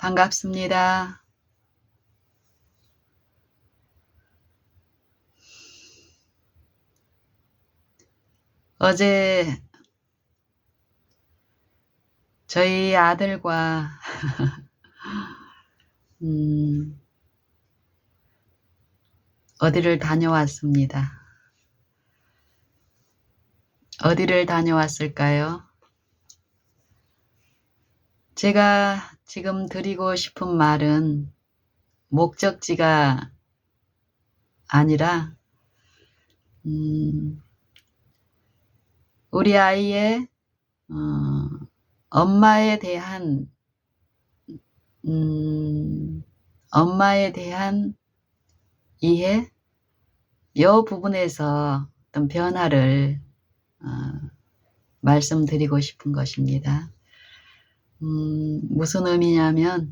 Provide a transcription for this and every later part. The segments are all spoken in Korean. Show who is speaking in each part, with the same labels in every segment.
Speaker 1: 반갑습니다. 어제 저희 아들과 음, 어디를 다녀왔습니다. 어디를 다녀왔을까요? 제가 지금 드리고 싶은 말은 목적지가 아니라 우리 아이의 엄마에 대한 엄마에 대한 이해, 이 부분에서 어떤 변화를 말씀드리고 싶은 것입니다. 무슨 의미냐면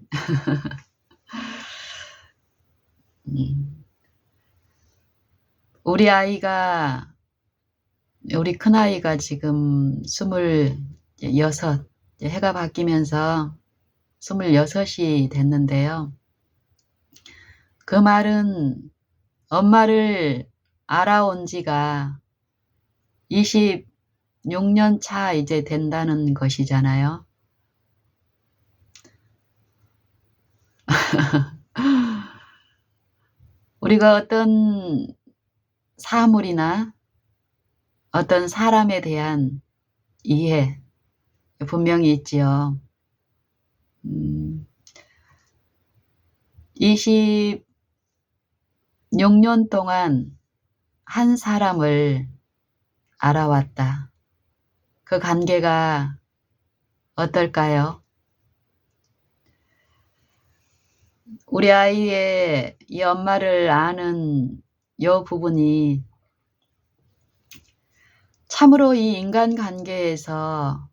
Speaker 1: 우리 큰아이가 지금 26, 해가 바뀌면서 26이 됐는데요. 그 말은 엄마를 알아온 지가 26년 차 이제 된다는 것이잖아요. 우리가 어떤 사물이나 어떤 사람에 대한 이해 분명히 있지요. 26년 동안 한 사람을 알아왔다. 그 관계가 어떨까요? 우리 아이의 이 엄마를 아는 이 부분이 참으로 이 인간관계에서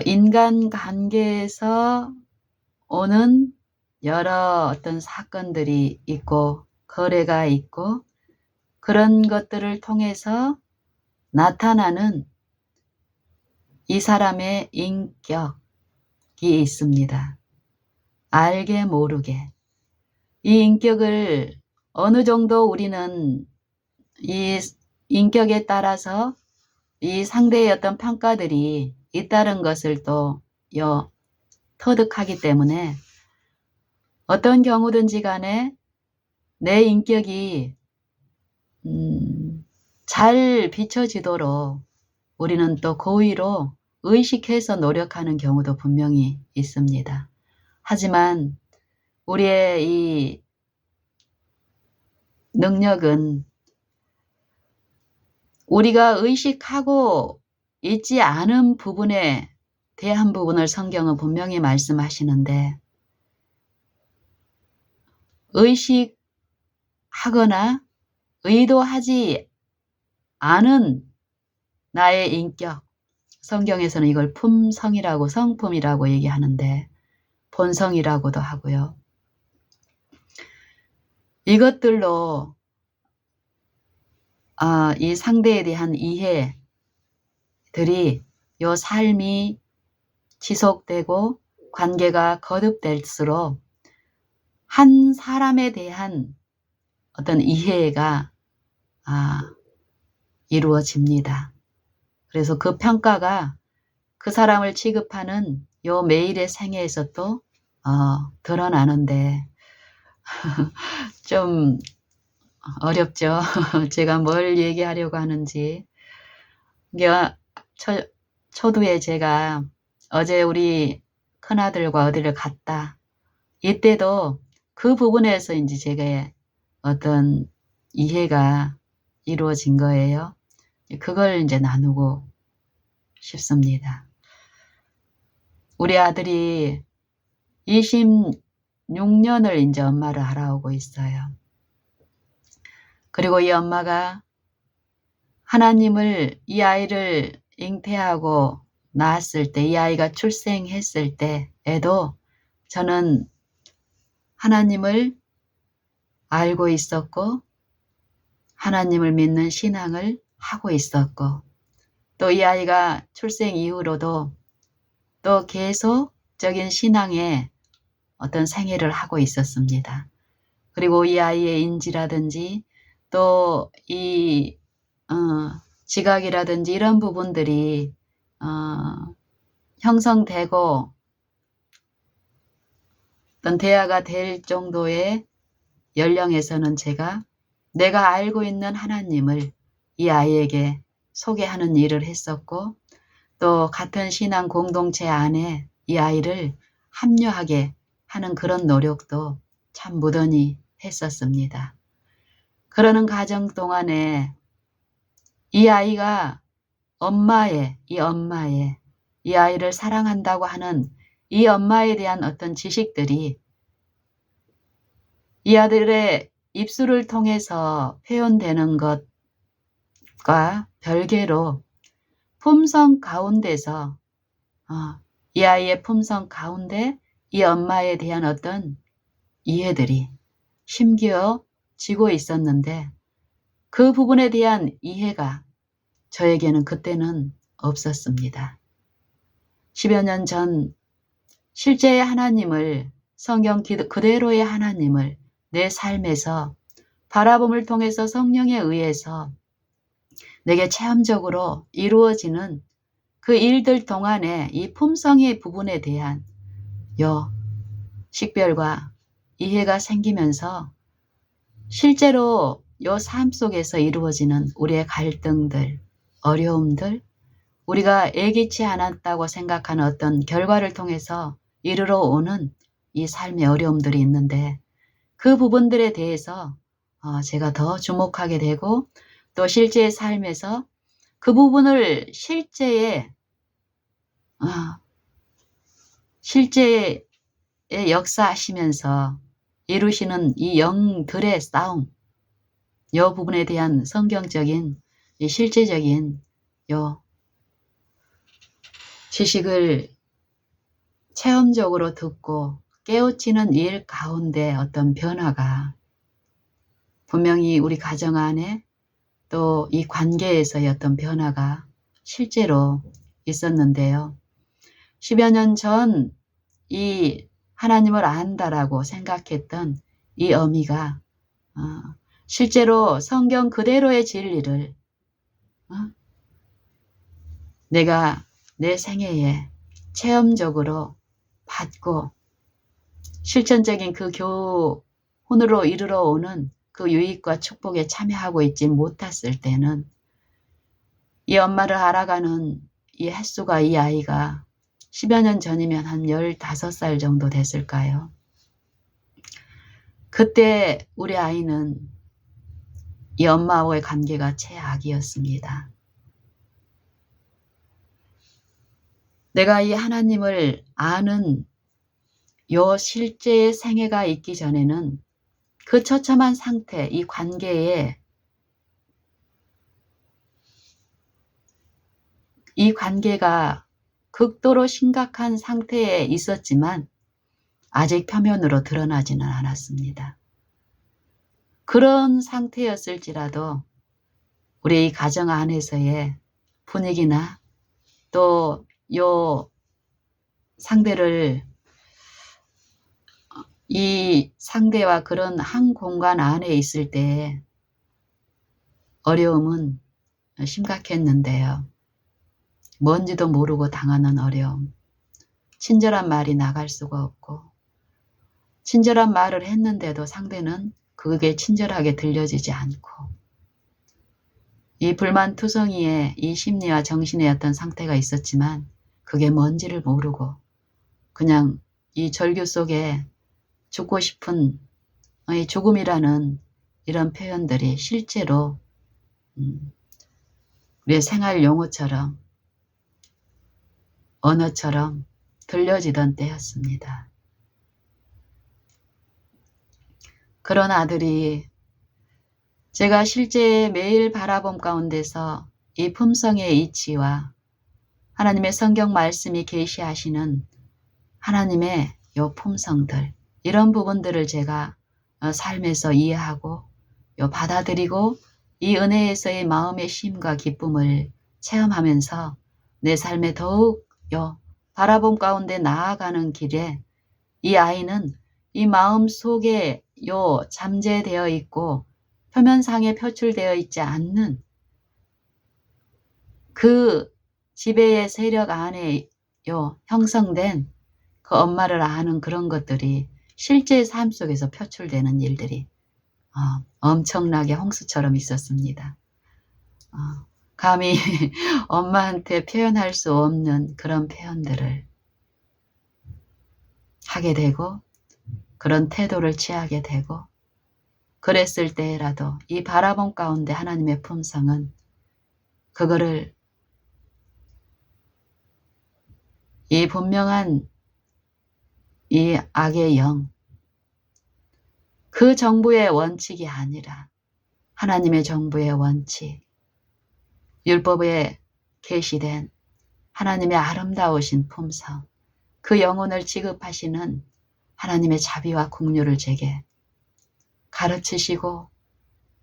Speaker 1: 인간관계에서 오는 여러 어떤 사건들이 있고 거래가 있고 그런 것들을 통해서 나타나는 이 사람의 인격이 있습니다. 알게 모르게 이 인격을 어느 정도 우리는 이 인격에 따라서 이 상대의 어떤 평가들이 있다는 것을 또 터득하기 때문에 어떤 경우든지 간에 내 인격이 잘 비춰지도록 우리는 또 고의로 의식해서 노력하는 경우도 분명히 있습니다. 하지만 우리의 이 능력은 우리가 의식하고 있지 않은 부분에 대한 부분을 성경은 분명히 말씀하시는데 의식하거나 의도하지 않은 나의 인격, 성경에서는 이걸 품성이라고 성품이라고 얘기하는데 본성이라고도 하고요. 이것들로 이 상대에 대한 이해들이 요 삶이 지속되고 관계가 거듭될수록 한 사람에 대한 어떤 이해가 이루어집니다. 그래서 그 평가가 그 사람을 취급하는 요 매일의 생애에서 또 드러나는데 좀 어렵죠. 제가 뭘 얘기하려고 하는지. 초두에 제가 어제 우리 큰아들과 어디를 갔다. 이때도 그 부분에서 이제 제가 어떤 이해가 이루어진 거예요. 그걸 이제 나누고 싶습니다. 우리 아들이 26년을 이제 엄마를 알아오고 있어요. 그리고 이 엄마가 하나님을 이 아이를 잉태하고 낳았을 때, 이 아이가 출생했을 때에도 저는 하나님을 알고 있었고 하나님을 믿는 신앙을 하고 있었고 또 이 아이가 출생 이후로도 또 계속적인 신앙의 어떤 생애를 하고 있었습니다. 그리고 이 아이의 인지라든지 또 이 지각이라든지 이런 부분들이 형성되고 어떤 대화가 될 정도의 연령에서는 내가 알고 있는 하나님을 이 아이에게 소개하는 일을 했었고 또 같은 신앙 공동체 안에 이 아이를 합류하게 하는 그런 노력도 참 무던히 했었습니다. 그러는 과정 동안에 이 아이가 이 아이를 사랑한다고 하는 이 엄마에 대한 어떤 지식들이 이 아들의 입술을 통해서 표현되는 것과 별개로 품성 가운데서 이 아이의 품성 가운데 이 엄마에 대한 어떤 이해들이 심겨지고 있었는데 그 부분에 대한 이해가 저에게는 그때는 없었습니다. 10여 년 전 실제의 하나님을 성경 그대로의 하나님을 내 삶에서 바라봄을 통해서 성령에 의해서 내게 체험적으로 이루어지는 그 일들 동안에 이 품성의 부분에 대한 식별과 이해가 생기면서 실제로 삶 속에서 이루어지는 우리의 갈등들, 어려움들, 우리가 예기치 않았다고 생각하는 어떤 결과를 통해서 이르러 오는 이 삶의 어려움들이 있는데 그 부분들에 대해서 제가 더 주목하게 되고 또 실제의 삶에서 그 부분을 실제의 역사하시면서 이루시는 이 영들의 싸움, 이 부분에 대한 성경적인 이 실제적인 지식을 체험적으로 듣고 깨우치는 일 가운데 어떤 변화가 분명히 우리 가정 안에 또 이 관계에서의 어떤 변화가 실제로 있었는데요. 10여 년 전 이 하나님을 안다라고 생각했던 이 어미가 실제로 성경 그대로의 진리를 내가 내 생애에 체험적으로 받고 실천적인 그 교훈으로 이르러 오는 그 유익과 축복에 참여하고 있지 못했을 때는 이 엄마를 알아가는 이 햇수가 이 아이가 10여 년 전이면 한 15살 정도 됐을까요? 그때 우리 아이는 이 엄마와의 관계가 최악이었습니다. 내가 이 하나님을 아는 실제의 생애가 있기 전에는 그 처참한 상태, 이 관계에 이 관계가 극도로 심각한 상태에 있었지만 아직 표면으로 드러나지는 않았습니다. 그런 상태였을지라도 우리 이 가정 안에서의 분위기나 또 상대를 이 상대와 그런 한 공간 안에 있을 때 어려움은 심각했는데요. 뭔지도 모르고 당하는 어려움, 친절한 말이 나갈 수가 없고 친절한 말을 했는데도 상대는 그게 친절하게 들려지지 않고 이 불만투성이의 이 심리와 정신의 어떤 상태가 있었지만 그게 뭔지를 모르고 그냥 이 절규 속에 죽고 싶은 이 죽음이라는 이런 표현들이 실제로 우리의 생활 용어처럼 언어처럼 들려지던 때였습니다. 그런 아들이 제가 실제 매일 바라봄 가운데서 이 품성의 이치와 하나님의 성경 말씀이 계시하시는 하나님의 요 품성들, 이런 부분들을 제가 삶에서 이해하고 받아들이고 이 은혜에서의 마음의 쉼과 기쁨을 체험하면서 내 삶에 더욱 바라봄 가운데 나아가는 길에 이 아이는 이 마음 속에 잠재되어 있고 표면상에 표출되어 있지 않는 그 지배의 세력 안에 형성된 그 엄마를 아는 그런 것들이 실제 삶 속에서 표출되는 일들이 엄청나게 홍수처럼 있었습니다. 감히 엄마한테 표현할 수 없는 그런 표현들을 하게 되고 그런 태도를 취하게 되고 그랬을 때라도 이 바라봄 가운데 하나님의 품성은 그거를 이 분명한 이 악의 영, 그 정부의 원칙이 아니라 하나님의 정부의 원칙, 율법에 계시된 하나님의 아름다우신 품성, 그 영혼을 지급하시는 하나님의 자비와 긍휼을 제게 가르치시고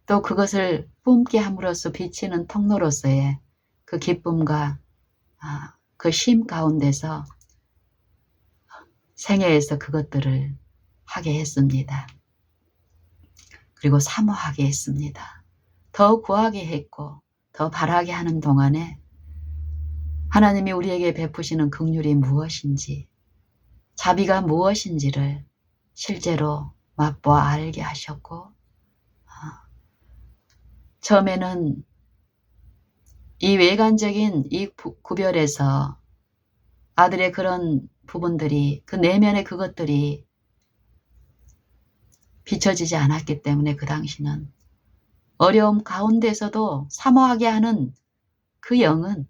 Speaker 1: 또 그것을 뿜게 함으로써 비치는 통로로서의 그 기쁨과 그 쉼 가운데서 생애에서 그것들을 하게 했습니다. 그리고 사모하게 했습니다. 더 구하게 했고 더 바라게 하는 동안에 하나님이 우리에게 베푸시는 긍휼이 무엇인지 자비가 무엇인지를 실제로 맛보아 알게 하셨고 처음에는 이 외관적인 이 구별에서 아들의 그런 부분들이 그 내면의 그것들이 비춰지지 않았기 때문에 그 당시는 어려움 가운데서도 사모하게 하는 그 영은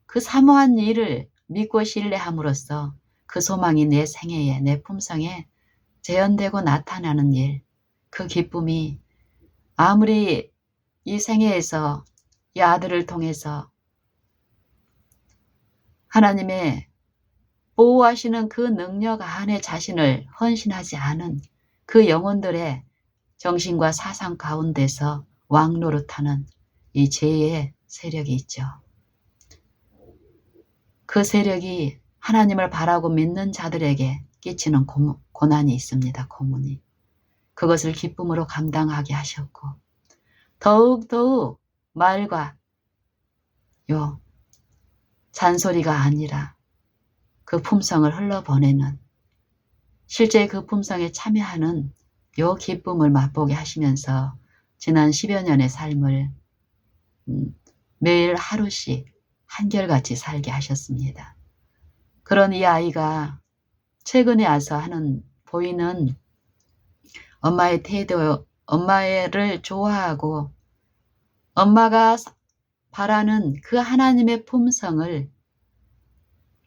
Speaker 1: 그 사모한 일을 믿고 신뢰함으로써 그 소망이 내 생애에 내 품성에 재현되고 나타나는 일, 그 기쁨이 아무리 이 생애에서 이 아들을 통해서 하나님의 보호하시는 그 능력 안에 자신을 헌신하지 않은 그 영혼들의 정신과 사상 가운데서 왕노릇하는 이 죄의 세력이 있죠. 그 세력이 하나님을 바라고 믿는 자들에게 끼치는 고난이 있습니다. 고문이. 그것을 기쁨으로 감당하게 하셨고 더욱더욱 말과 잔소리가 아니라 그 품성을 흘러보내는 실제 그 품성에 참여하는 기쁨을 맛보게 하시면서 지난 10여 년의 삶을 매일 하루씩 한결같이 살게 하셨습니다. 그런 이 아이가 최근에 와서 보이는 엄마의 태도, 엄마를 좋아하고 엄마가 바라는 그 하나님의 품성을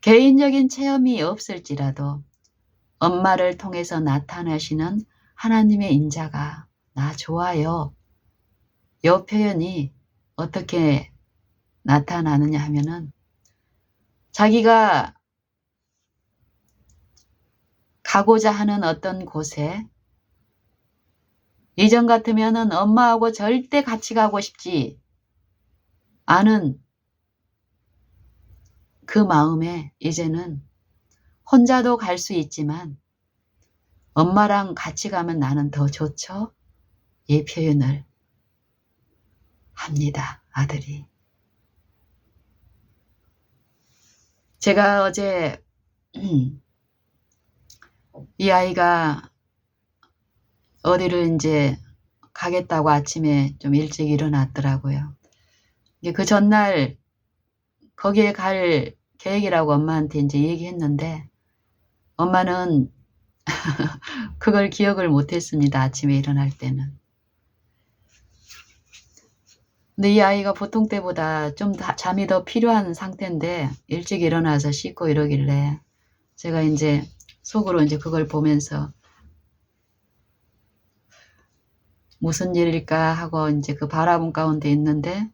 Speaker 1: 개인적인 체험이 없을지라도 엄마를 통해서 나타나시는 하나님의 인자가 나 좋아요. 이 표현이 어떻게 나타나느냐 하면은 자기가 가고자 하는 어떤 곳에 이전 같으면은 엄마하고 절대 같이 가고 싶지 않은 그 마음에 이제는 혼자도 갈 수 있지만 엄마랑 같이 가면 나는 더 좋죠? 이 표현을 합니다. 아들이. 제가 어제 이 아이가 어디를 이제 가겠다고 아침에 좀 일찍 일어났더라고요. 그 전날 거기에 갈 계획이라고 엄마한테 이제 얘기했는데 엄마는 그걸 기억을 못했습니다. 아침에 일어날 때는. 근데 이 아이가 보통 때보다 좀 잠이 더 필요한 상태인데 일찍 일어나서 씻고 이러길래 제가 이제 속으로 이제 그걸 보면서 무슨 일일까 하고 이제 그 바라본 가운데 있는데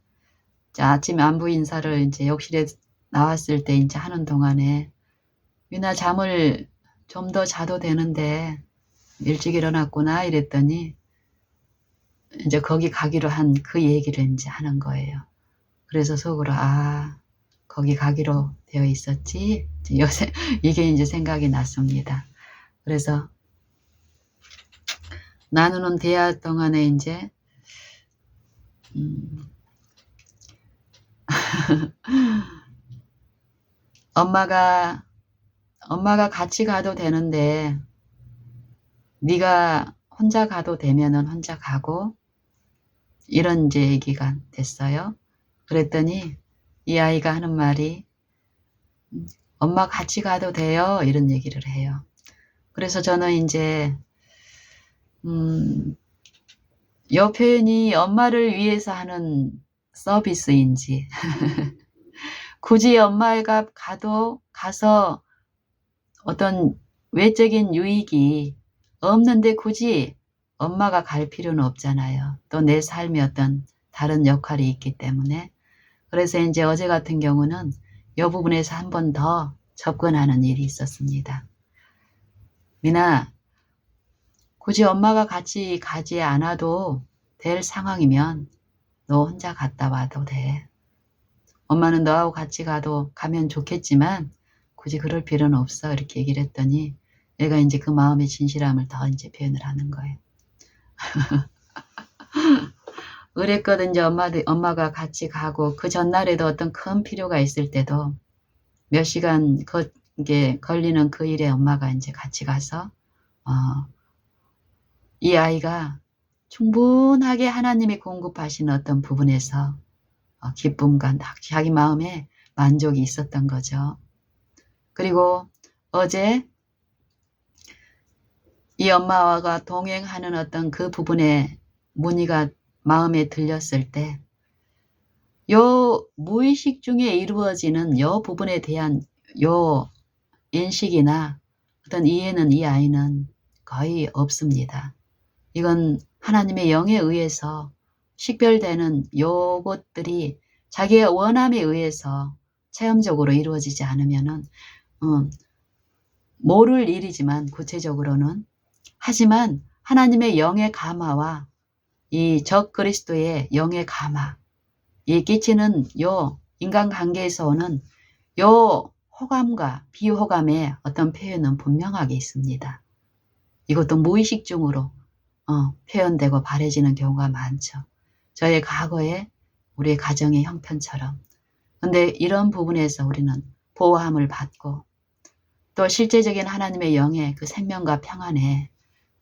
Speaker 1: 아침에 안부 인사를 이제 욕실에 나왔을 때 이제 하는 동안에 유나 잠을 좀 더 자도 되는데 일찍 일어났구나 이랬더니 이제 거기 가기로 한 그 얘기를 이제 하는 거예요. 그래서 속으로 거기 가기로 되어 있었지. 요새 이게 이제 생각이 났습니다. 그래서 나누는 대화 동안에 이제 엄마가 같이 가도 되는데 네가 혼자 가도 되면은 혼자 가고, 이런 이제 얘기가 됐어요. 그랬더니 이 아이가 하는 말이 엄마 같이 가도 돼요, 이런 얘기를 해요. 그래서 저는 이제 이 표현이 엄마를 위해서 하는 서비스인지 굳이 엄마가 가서 어떤 외적인 유익이 없는데 굳이 엄마가 갈 필요는 없잖아요. 또 내 삶에 어떤 다른 역할이 있기 때문에. 그래서 이제 어제 같은 경우는 이 부분에서 한 번 더 접근하는 일이 있었습니다. 미나, 굳이 엄마가 같이 가지 않아도 될 상황이면 너 혼자 갔다 와도 돼. 엄마는 너하고 같이 가면 좋겠지만 굳이 그럴 필요는 없어, 이렇게 얘기를 했더니 얘가 이제 그 마음의 진실함을 더 이제 표현을 하는 거예요. 그랬거든요. 엄마가 같이 가고, 그 전날에도 어떤 큰 필요가 있을 때도 몇 시간 이게 걸리는 그 일에 엄마가 이제 같이 가서 이 아이가 충분하게 하나님이 공급하시는 어떤 부분에서 기쁨과 자기 마음에 만족이 있었던 거죠. 그리고 어제 이 엄마가 동행하는 어떤 그 부분에 문의가 마음에 들렸을 때, 요 무의식 중에 이루어지는 요 부분에 대한 요 인식이나 어떤 이해는 이 아이는 거의 없습니다. 이건 하나님의 영에 의해서 식별되는 요것들이 자기의 원함에 의해서 체험적으로 이루어지지 않으면은 모를 일이지만 구체적으로는, 하지만 하나님의 영의 감화와 이 적 그리스도의 영의 감화, 이 끼치는 요 인간관계에서 오는 요 호감과 비호감의 어떤 표현은 분명하게 있습니다. 이것도 무의식 중으로 표현되고 바래지는 경우가 많죠. 저의 과거에 우리의 가정의 형편처럼. 근데 이런 부분에서 우리는 보호함을 받고, 또 실제적인 하나님의 영의 그 생명과 평안에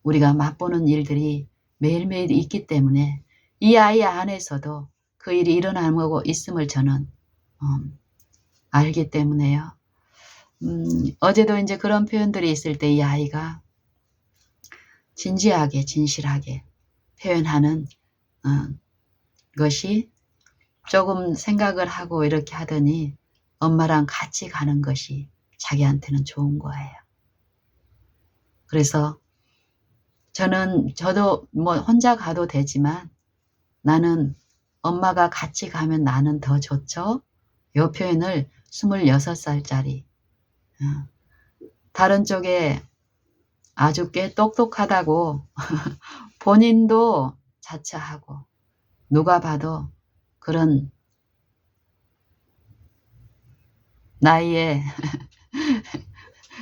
Speaker 1: 우리가 맛보는 일들이 매일매일 있기 때문에 이 아이 안에서도 그 일이 일어나고 있음을 저는 알기 때문에요. 어제도 이제 그런 표현들이 있을 때 이 아이가 진지하게 진실하게 표현하는 것이 조금 생각을 하고 이렇게 하더니 엄마랑 같이 가는 것이 자기한테는 좋은 거예요. 그래서 저도 뭐 혼자 가도 되지만 나는 엄마가 같이 가면 나는 더 좋죠. 이 표현을 26살짜리 다른 쪽에 아주 꽤 똑똑하다고 본인도 자처하고 누가 봐도 그런 나이에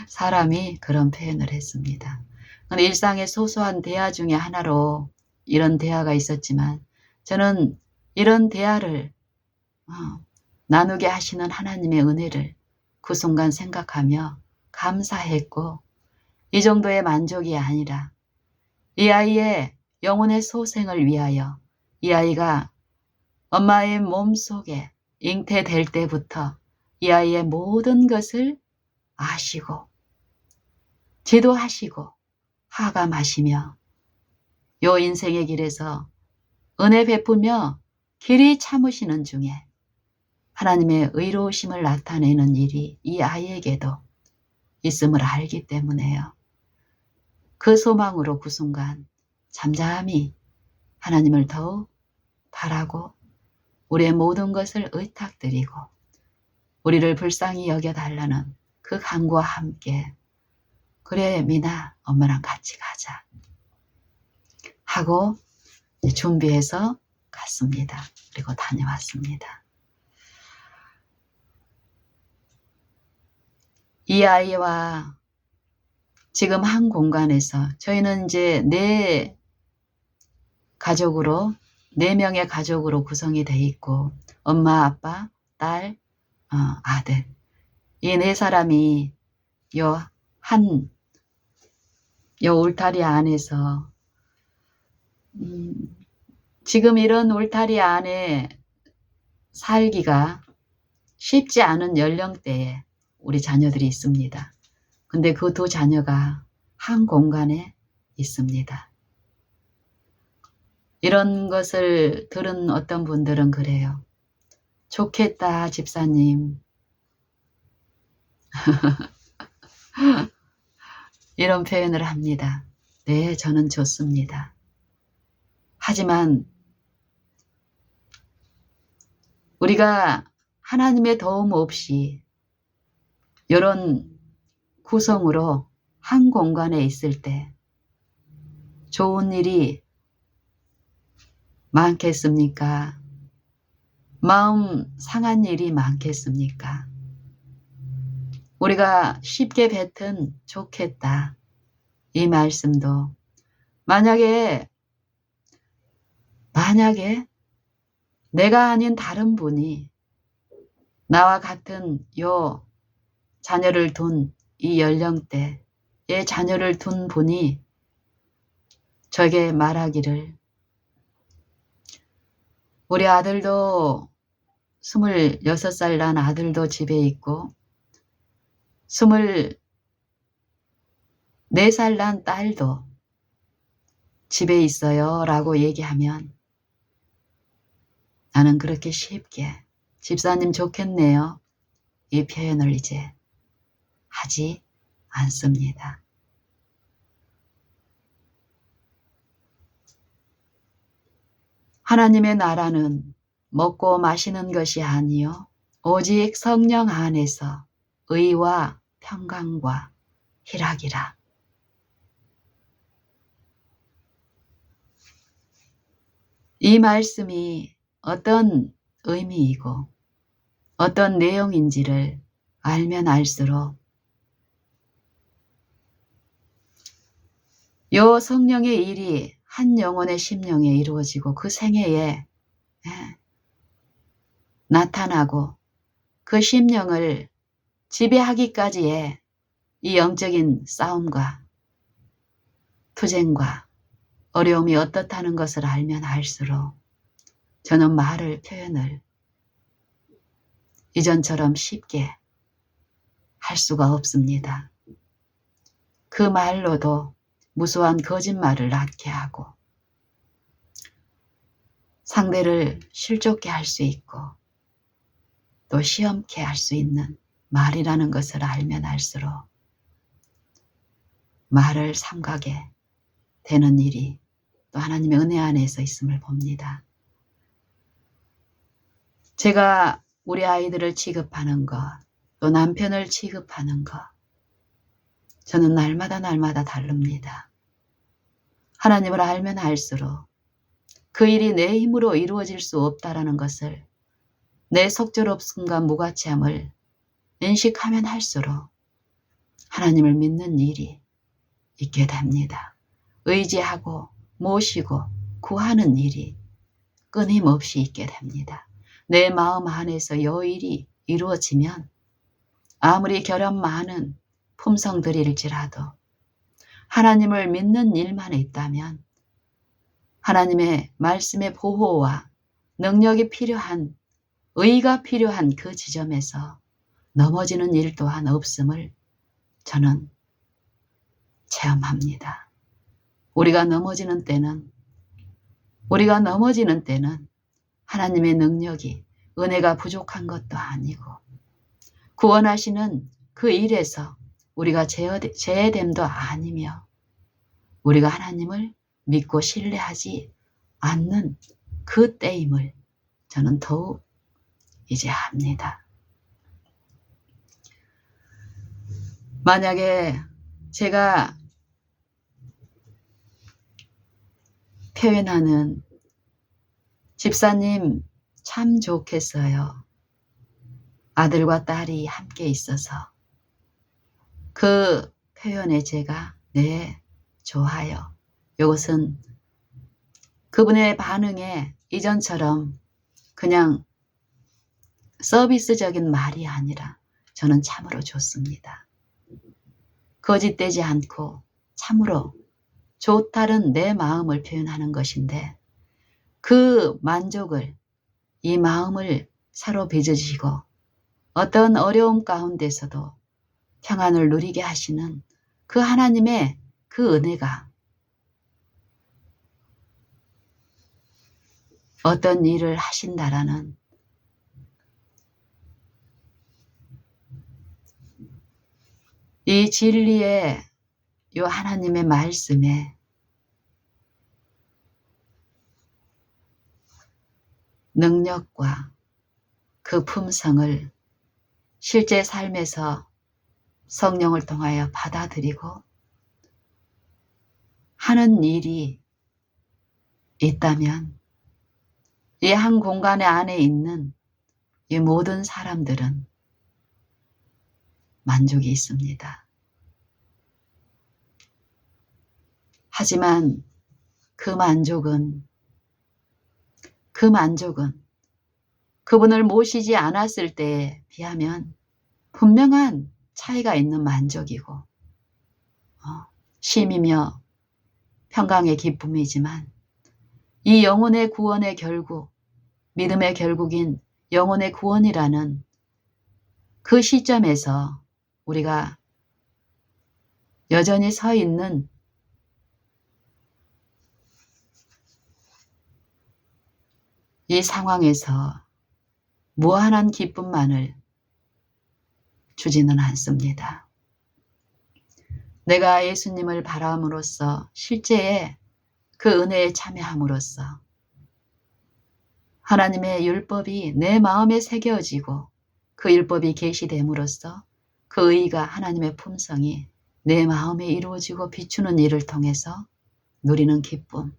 Speaker 1: 사람이 그런 표현을 했습니다. 일상의 소소한 대화 중에 하나로 이런 대화가 있었지만 저는 이런 대화를 나누게 하시는 하나님의 은혜를 그 순간 생각하며 감사했고, 이 정도의 만족이 아니라 이 아이의 영혼의 소생을 위하여 이 아이가 엄마의 몸속에 잉태될 때부터 이 아이의 모든 것을 아시고 지도하시고 하감하시며 요 인생의 길에서 은혜 베푸며 길이 참으시는 중에 하나님의 의로우심을 나타내는 일이 이 아이에게도 있음을 알기 때문에요. 그 소망으로 그 순간 잠잠히 하나님을 더욱 바라고 우리의 모든 것을 의탁드리고 우리를 불쌍히 여겨달라는 그 간구와 함께 그래 미나 엄마랑 같이 가자 하고 준비해서 갔습니다. 그리고 다녀왔습니다. 이 아이와 지금 한 공간에서 저희는 이제 가족으로 4명의 가족으로 구성이 돼 있고 엄마, 아빠, 딸, 아들 이 4사람이 요 울타리 안에서 지금 이런 울타리 안에 살기가 쉽지 않은 연령대에 우리 자녀들이 있습니다. 근데 그 2 자녀가 한 공간에 있습니다. 이런 것을 들은 어떤 분들은 그래요. 좋겠다, 집사님. 이런 표현을 합니다. 네, 저는 좋습니다. 하지만 우리가 하나님의 도움 없이 이런 구성으로 한 공간에 있을 때 좋은 일이 많겠습니까? 마음 상한 일이 많겠습니까? 우리가 쉽게 뱉은 좋겠다. 이 말씀도 만약에 내가 아닌 다른 분이 나와 같은 요 자녀를 둔 이 연령대의 자녀를 둔 분이 저에게 말하기를 우리 아들도 26살 난 아들도 집에 있고 24살 난 딸도 집에 있어요 라고 얘기하면 나는 그렇게 쉽게 집사님 좋겠네요. 이 표현을 이제 하지 않습니다. 하나님의 나라는 먹고 마시는 것이 아니요 오직 성령 안에서 의와 평강과 희락이라. 이 말씀이 어떤 의미이고 어떤 내용인지를 알면 알수록 요 성령의 일이 한 영혼의 심령에 이루어지고 그 생애에 나타나고 그 심령을 지배하기까지의 이 영적인 싸움과 투쟁과 어려움이 어떻다는 것을 알면 알수록 저는 표현을 이전처럼 쉽게 할 수가 없습니다. 그 말로도 무수한 거짓말을 낳게 하고 상대를 실족게 할 수 있고 또 시험케 할 수 있는 말이라는 것을 알면 알수록 말을 삼가게 되는 일이 또 하나님의 은혜 안에서 있음을 봅니다. 제가 우리 아이들을 취급하는 것, 또 남편을 취급하는 것, 저는 날마다 다릅니다. 하나님을 알면 알수록 그 일이 내 힘으로 이루어질 수 없다라는 것을 내 속절없음과 무가치함을 인식하면 할수록 하나님을 믿는 일이 있게 됩니다. 의지하고 모시고 구하는 일이 끊임없이 있게 됩니다. 내 마음 안에서 이 일이 이루어지면 아무리 결연 많은 품성들일지라도 하나님을 믿는 일만 있다면 하나님의 말씀의 보호와 능력이 필요한 의가 필요한 그 지점에서 넘어지는 일 또한 없음을 저는 체험합니다. 우리가 넘어지는 때는 하나님의 능력이 은혜가 부족한 것도 아니고 구원하시는 그 일에서 우리가 제외됨도 아니며 우리가 하나님을 믿고 신뢰하지 않는 그 때임을 저는 더욱 이제 압니다. 만약에 제가 표현하는 집사님 참 좋겠어요. 아들과 딸이 함께 있어서 그 표현에 제가 네, 좋아요. 이것은 그분의 반응에 이전처럼 그냥 서비스적인 말이 아니라 저는 참으로 좋습니다. 거짓되지 않고 참으로 좋다는 내 마음을 표현하는 것인데 그 만족을, 이 마음을 서로 빚어주시고 어떤 어려움 가운데서도 평안을 누리게 하시는 그 하나님의 그 은혜가 어떤 일을 하신다라는 이 진리의 이 하나님의 말씀에 능력과 그 품성을 실제 삶에서 성령을 통하여 받아들이고 하는 일이 있다면 이 한 공간 안에 있는 이 모든 사람들은 만족이 있습니다. 하지만 그 만족은 그분을 모시지 않았을 때에 비하면 분명한 차이가 있는 만족이고 쉼이며 평강의 기쁨이지만 이 영혼의 구원의 결국, 믿음의 결국인 영혼의 구원이라는 그 시점에서 우리가 여전히 서 있는 이 상황에서 무한한 기쁨만을 주지는 않습니다. 내가 예수님을 바라함으로써 실제의 그 은혜에 참여함으로써 하나님의 율법이 내 마음에 새겨지고 그 율법이 계시됨으로써 그 의가 하나님의 품성이 내 마음에 이루어지고 비추는 일을 통해서 누리는 기쁨.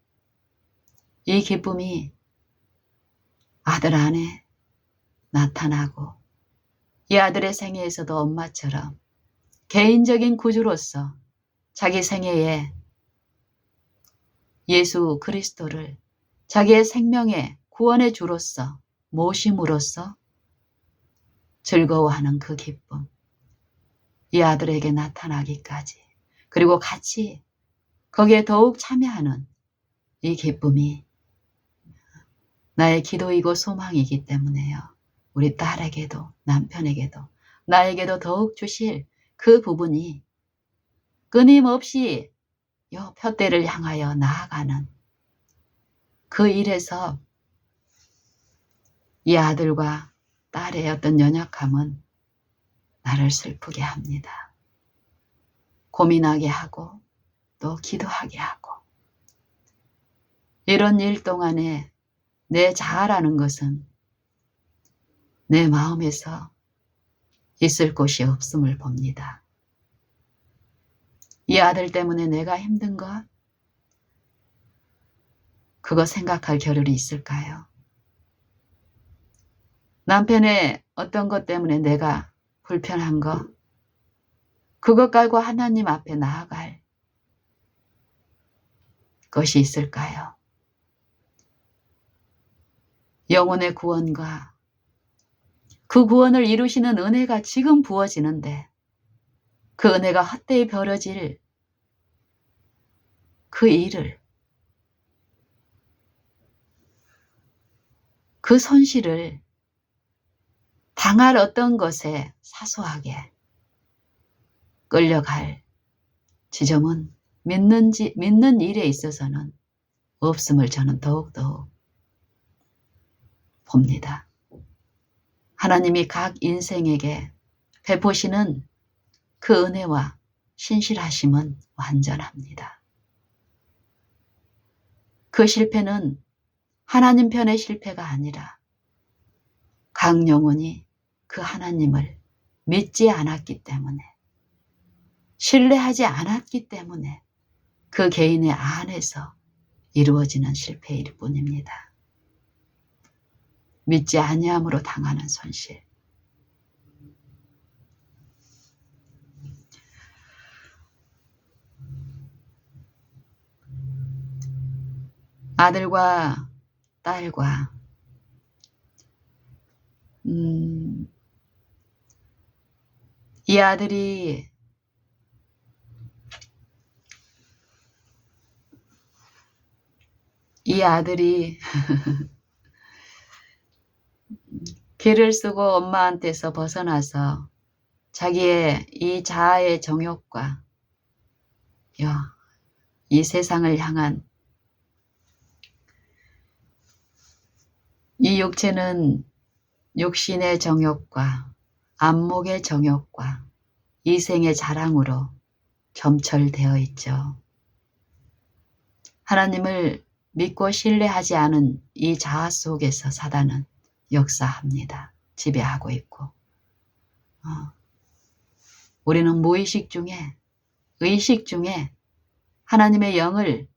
Speaker 1: 이 기쁨이 아들 안에 나타나고 이 아들의 생애에서도 엄마처럼 개인적인 구주로서 자기 생애에 예수 그리스도를 자기의 생명의 구원의 주로서 모심으로써 즐거워하는 그 기쁨, 이 아들에게 나타나기까지 그리고 같이 거기에 더욱 참여하는 이 기쁨이 나의 기도이고 소망이기 때문에요. 우리 딸에게도 남편에게도 나에게도 더욱 주실 그 부분이 끊임없이 요 표대를 향하여 나아가는 그 일에서 이 아들과 딸의 어떤 연약함은 나를 슬프게 합니다. 고민하게 하고 또 기도하게 하고 이런 일 동안에 내 자아라는 것은 내 마음에서 있을 곳이 없음을 봅니다. 이 아들 때문에 내가 힘든 것? 그거 생각할 겨를이 있을까요? 남편의 어떤 것 때문에 내가 불편한 거? 그것 깔고 하나님 앞에 나아갈 것이 있을까요? 영혼의 구원과 그 구원을 이루시는 은혜가 지금 부어지는데 그 은혜가 헛되이 벌어질 그 일을, 그 손실을 당할 어떤 것에 사소하게 끌려갈 지점은 믿는 일에 있어서는 없음을 저는 더욱더욱 봅니다. 하나님이 각 인생에게 베푸시는 그 은혜와 신실하심은 완전합니다. 그 실패는 하나님 편의 실패가 아니라 각 영혼이 그 하나님을 믿지 않았기 때문에 신뢰하지 않았기 때문에 그 개인의 안에서 이루어지는 실패일 뿐입니다. 믿지 아니함으로 당하는 손실. 아들과 딸과 이 아들이 길을 쓰고 엄마한테서 벗어나서 자기의 이 자아의 정욕과 이 세상을 향한 이 육체는 육신의 정욕과 안목의 정욕과 이생의 자랑으로 점철되어 있죠. 하나님을 믿고 신뢰하지 않은 이 자아 속에서 사단은 역사합니다. 지배하고 있고 우리는 무의식 중에 의식 중에 하나님의 영을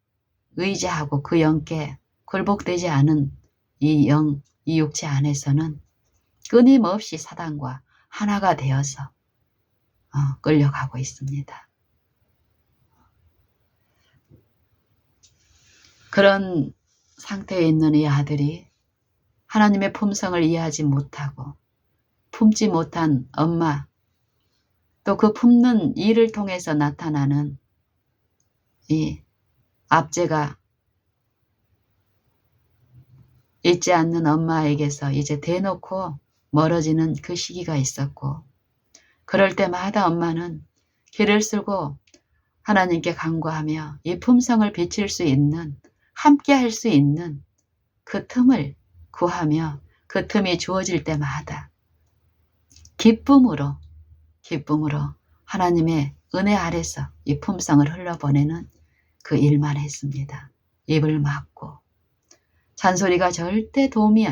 Speaker 1: 의지하고 그 영께 굴복되지 않은 이 영, 이 육체 안에서는 끊임없이 사단과 하나가 되어서 끌려가고 있습니다. 그런 상태에 있는 이 아들이 하나님의 품성을 이해하지 못하고 품지 못한 엄마, 또 그 품는 일을 통해서 나타나는 이 압제가 잊지 않는 엄마에게서 이제 대놓고 멀어지는 그 시기가 있었고, 그럴 때마다 엄마는 길을 쓰고 하나님께 간구하며 이 품성을 비칠 수 있는, 함께 할 수 있는 그 틈을 구하며 그 틈이 주어질 때마다 기쁨으로 하나님의 은혜 아래서 이 품성을 흘러보내는 그 일만 했습니다. 입을 막고 잔소리가 절대 도움이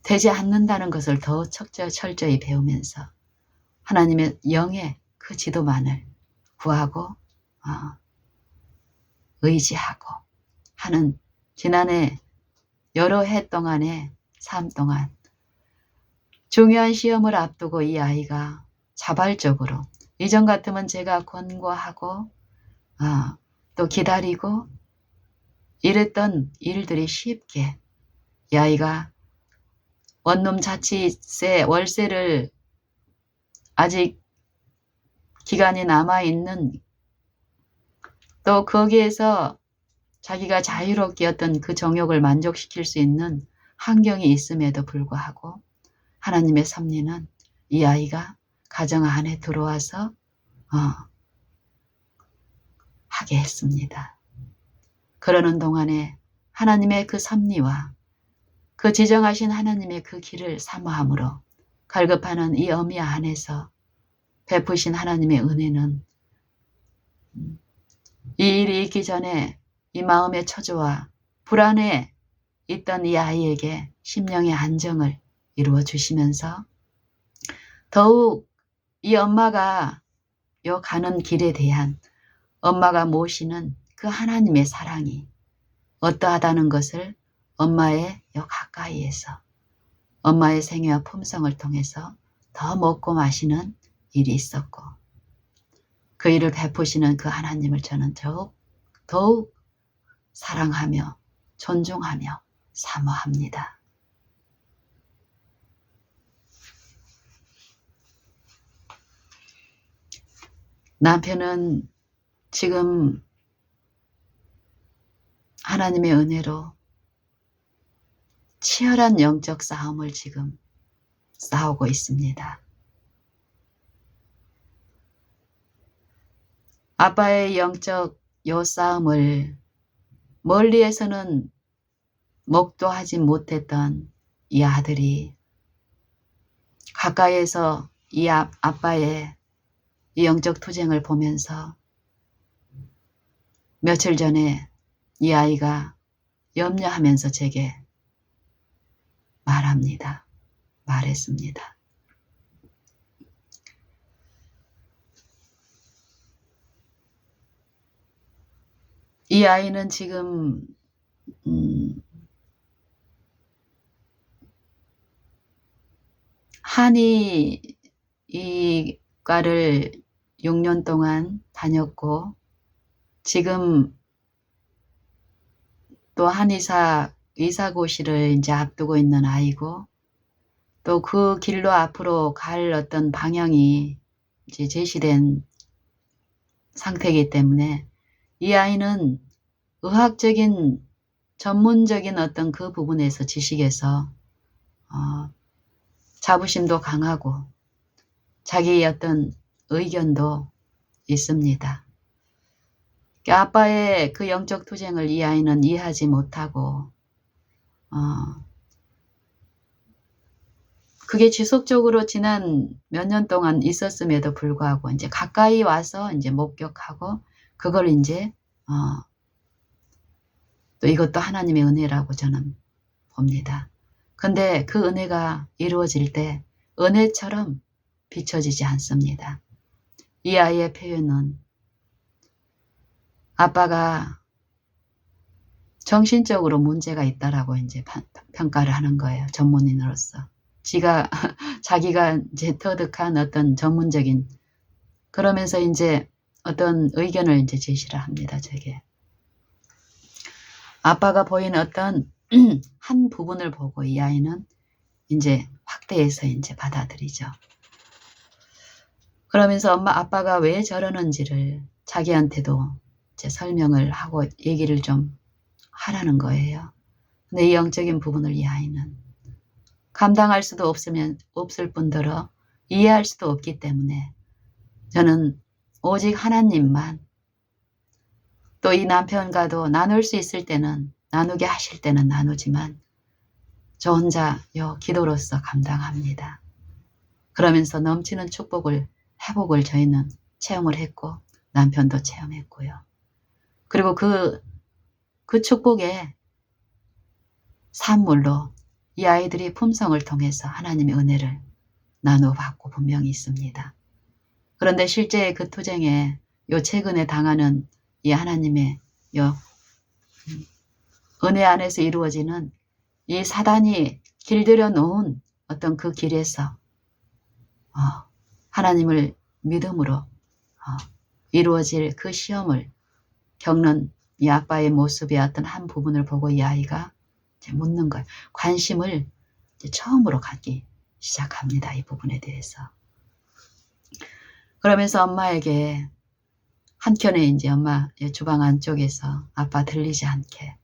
Speaker 1: 되지 않는다는 것을 더 철저히 배우면서 하나님의 영의 그 지도만을 구하고 의지하고 하는 지난해 여러 해 동안의 삶 동안 중요한 시험을 앞두고 이 아이가 자발적으로, 이전 같으면 제가 권고하고 또 기다리고 이랬던 일들이 쉽게 이 아이가 원룸 자취세 월세를 아직 기간이 남아있는, 또 거기에서 자기가 자유롭게 어떤 그 정욕을 만족시킬 수 있는 환경이 있음에도 불구하고 하나님의 섭리는 이 아이가 가정 안에 들어와서 하게 했습니다. 그러는 동안에 하나님의 그 섭리와 그 지정하신 하나님의 그 길을 사모함으로 갈급하는 이 어미 안에서 베푸신 하나님의 은혜는 이 일이 있기 전에 이 마음의 처조와 불안에 있던 이 아이에게 심령의 안정을 이루어 주시면서 더욱 이 엄마가 가는 길에 대한 엄마가 모시는 그 하나님의 사랑이 어떠하다는 것을 엄마의 가까이에서 엄마의 생애와 품성을 통해서 더 먹고 마시는 일이 있었고, 그 일을 베푸시는 그 하나님을 저는 더욱 사랑하며 존중하며 사모합니다. 남편은 지금 하나님의 은혜로 치열한 영적 싸움을 지금 싸우고 있습니다. 아빠의 영적 싸움을 멀리에서는 목도하지 못했던 이 아들이 가까이에서 이 아빠의 이 영적 투쟁을 보면서 며칠 전에 이 아이가 염려하면서 제게 말했습니다. 이 아이는 지금 한의과를 6년 동안 다녔고 지금 또 이사고시를 이제 앞두고 있는 아이고, 또 그 길로 앞으로 갈 어떤 방향이 이제 제시된 상태이기 때문에 이 아이는 의학적인 전문적인 어떤 그 부분에서 지식에서 자부심도 강하고 자기의 어떤 의견도 있습니다. 아빠의 그 영적 투쟁을 이 아이는 이해하지 못하고 그게 지속적으로 지난 몇 년 동안 있었음에도 불구하고 이제 가까이 와서 이제 목격하고 그걸 이제 또 이것도 하나님의 은혜라고 저는 봅니다. 근데 그 은혜가 이루어질 때 은혜처럼 비춰지지 않습니다. 이 아이의 표현은 아빠가 정신적으로 문제가 있다라고 이제 평가를 하는 거예요. 전문인으로서. 자기가 이제 터득한 어떤 전문적인 그러면서 이제 어떤 의견을 이제 제시를 합니다. 제게. 아빠가 보이는 어떤 한 부분을 보고 이 아이는 이제 확대해서 이제 받아들이죠. 그러면서 아빠가 왜 저러는지를 자기한테도 이제 설명을 하고 얘기를 좀 하라는 거예요. 근데 이 영적인 부분을 이 아이는 감당할 수도 없을 뿐더러 이해할 수도 없기 때문에 저는 오직 하나님만 또 이 남편과도 나눌 수 있을 때는 나누게 하실 때는 나누지만 저 혼자 기도로서 감당합니다. 그러면서 넘치는 회복을 저희는 체험을 했고 남편도 체험했고요. 그리고 그 축복의 산물로 이 아이들이 품성을 통해서 하나님의 은혜를 나눠받고 분명히 있습니다. 그런데 실제 그 투쟁에 최근에 당하는 이 하나님의 은혜 안에서 이루어지는 이 사단이 길들여 놓은 어떤 그 길에서 하나님을 믿음으로 이루어질 그 시험을 겪는 이 아빠의 모습의 어떤 한 부분을 보고 이 아이가 이제 묻는 거예요. 관심을 이제 처음으로 갖기 시작합니다. 이 부분에 대해서. 그러면서 엄마에게 한켠에 이제 엄마 주방 안쪽에서 아빠 들리지 않게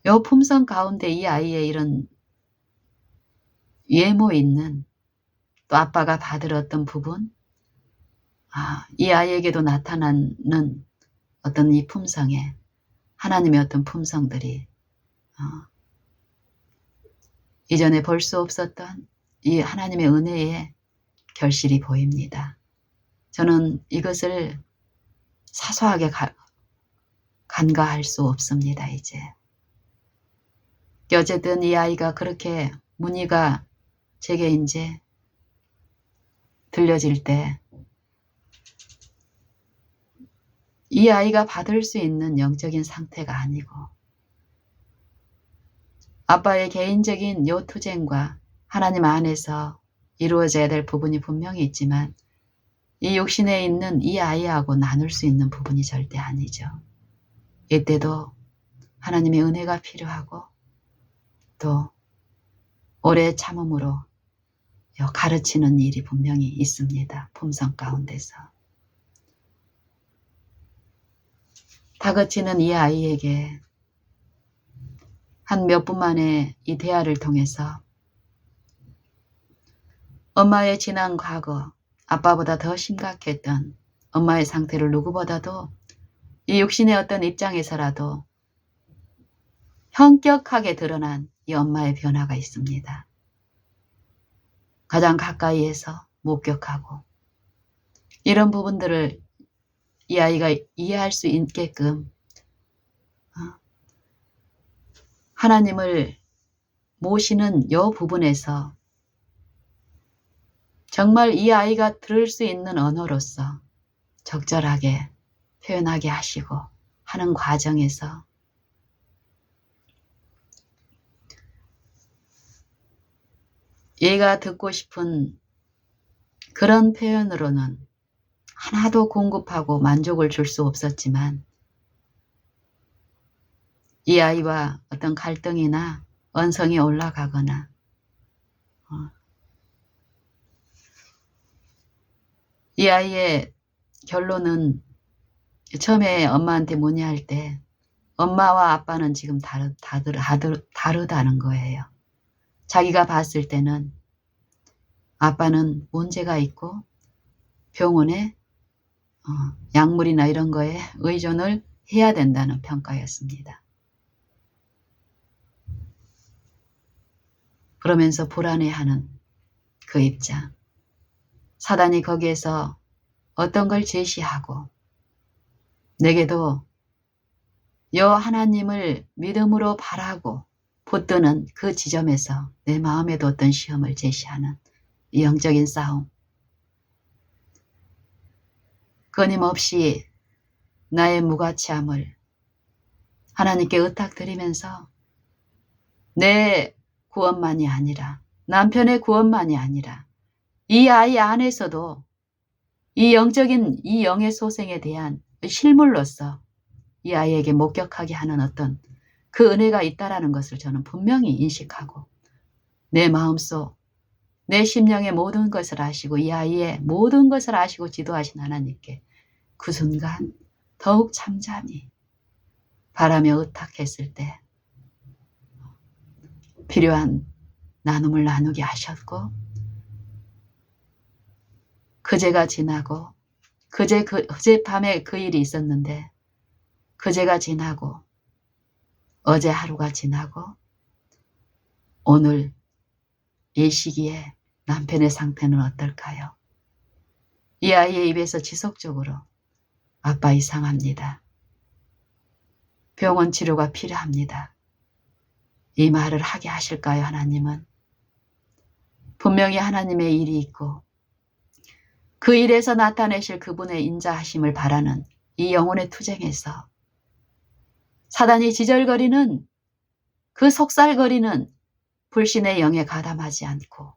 Speaker 1: 요 품성 가운데 이 아이의 이런 외모 있는 또 아빠가 받을 어떤 부분 이 아이에게도 나타나는 어떤 이 품성에 하나님의 어떤 품성들이 이전에 볼 수 없었던 이 하나님의 은혜의 결실이 보입니다. 저는 이것을 사소하게 간과할 수 없습니다. 이제 어쨌든 이 아이가 그렇게 문의가 제게 이제 들려질 때 이 아이가 받을 수 있는 영적인 상태가 아니고 아빠의 개인적인 요 투쟁과 하나님 안에서 이루어져야 될 부분이 분명히 있지만 이 육신에 있는 이 아이하고 나눌 수 있는 부분이 절대 아니죠. 이때도 하나님의 은혜가 필요하고 또 오래 참음으로 가르치는 일이 분명히 있습니다. 품성 가운데서. 다그치는 이 아이에게 한 몇 분 만에 이 대화를 통해서 엄마의 지난 과거, 아빠보다 더 심각했던 엄마의 상태를 누구보다도 이 육신의 어떤 입장에서라도 현격하게 드러난 이 엄마의 변화가 있습니다. 가장 가까이에서 목격하고 이런 부분들을 이 아이가 이해할 수 있게끔 하나님을 모시는 이 부분에서 정말 이 아이가 들을 수 있는 언어로서 적절하게 표현하게 하시고 하는 과정에서 얘가 듣고 싶은 그런 표현으로는 하나도 공급하고 만족을 줄 수 없었지만 이 아이와 어떤 갈등이나 언성이 올라가거나 이 아이의 결론은 처음에 엄마한테 문의할 때 엄마와 아빠는 지금 다르다는 거예요. 자기가 봤을 때는 아빠는 문제가 있고 병원에 약물이나 이런 거에 의존을 해야 된다는 평가였습니다. 그러면서 불안해하는 그 입장. 사단이 거기에서 어떤 걸 제시하고 내게도 여 하나님을 믿음으로 바라고 붙드는 그 지점에서 내 마음에도 어떤 시험을 제시하는 이 영적인 싸움. 끊임없이 나의 무가치함을 하나님께 의탁드리면서 내 구원만이 아니라 남편의 구원만이 아니라 이 아이 안에서도 이 영적인 이 영의 소생에 대한 실물로서 이 아이에게 목격하게 하는 어떤 그 은혜가 있다라는 것을 저는 분명히 인식하고 내 마음속 내 심령의 모든 것을 아시고 이 아이의 모든 것을 아시고 지도하신 하나님께 그 순간 더욱 잠잠히 바라며 의탁했을 때 필요한 나눔을 나누게 하셨고 그제가 지나고 그제밤에 그 일이 있었는데 그제가 지나고 어제 하루가 지나고 오늘 이 시기에 남편의 상태는 어떨까요? 이 아이의 입에서 지속적으로 아빠 이상합니다. 병원 치료가 필요합니다. 이 말을 하게 하실까요, 하나님은? 분명히 하나님의 일이 있고 그 일에서 나타내실 그분의 인자하심을 바라는 이 영혼의 투쟁에서 사단이 지절거리는 그 속살거리는 불신의 영에 가담하지 않고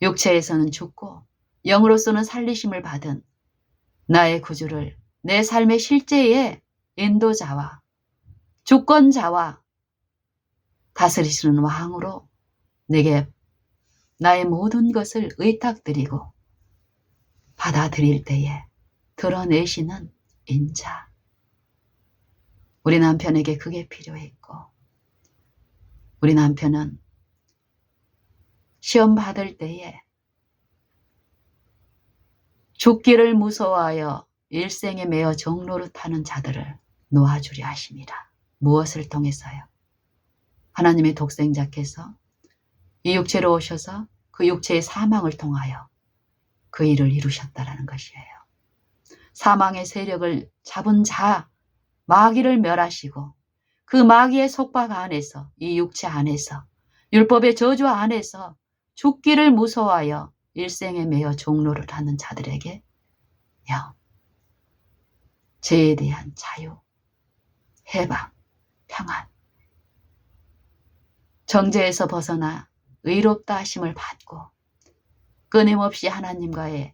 Speaker 1: 육체에서는 죽고 영으로서는 살리심을 받은 나의 구주를 내 삶의 실제의 인도자와 주권자와 다스리시는 왕으로 내게 나의 모든 것을 의탁드리고 받아들일 때에 드러내시는 인자. 우리 남편에게 그게 필요했고 우리 남편은 시험 받을 때에 죽기를 무서워하여 일생에 매어 종노릇하는 자들을 놓아주려 하심이라. 무엇을 통해서요? 하나님의 독생자께서 이 육체로 오셔서 그 육체의 사망을 통하여 그 일을 이루셨다라는 것이에요. 사망의 세력을 잡은 자 마귀를 멸하시고 그 마귀의 속박 안에서 이 육체 안에서 율법의 저주 안에서 죽기를 무서워하여 일생에 매어 종로를 하는 자들에게 죄에 대한 자유, 해방, 평안, 정죄에서 벗어나 의롭다 하심을 받고 끊임없이 하나님과의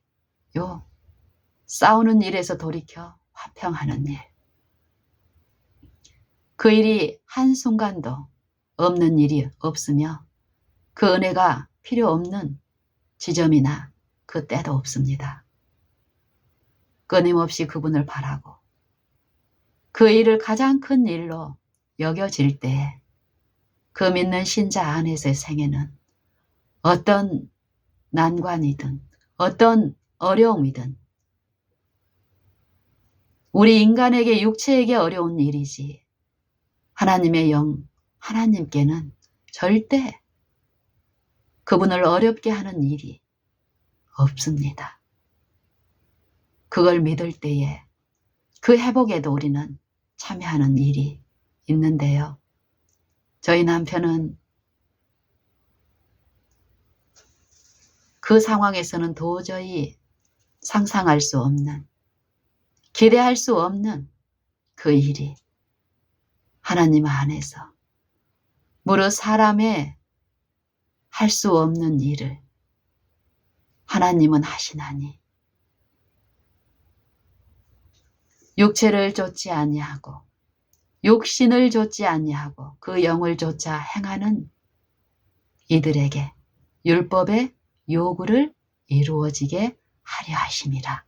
Speaker 1: 싸우는 일에서 돌이켜 화평하는 일. 그 일이 한순간도 없는 일이 없으며 그 은혜가 필요 없는 지점이나 그 때도 없습니다. 끊임없이 그분을 바라고 그 일을 가장 큰 일로 여겨질 때 그 믿는 신자 안에서의 생애는 어떤 난관이든 어떤 어려움이든 우리 인간에게 육체에게 어려운 일이지 하나님의 영, 하나님께는 절대 그분을 어렵게 하는 일이 없습니다. 그걸 믿을 때에 그 회복에도 우리는 참여하는 일이 있는데요. 저희 남편은 그 상황에서는 도저히 상상할 수 없는, 기대할 수 없는 그 일이 하나님 안에서 무릇 사람의 할 수 없는 일을 하나님은 하시나니 육체를 좇지 아니하고 육신을 좇지 아니하고 그 영을 좇아 행하는 이들에게 율법의 요구를 이루어지게 하려 하심이라.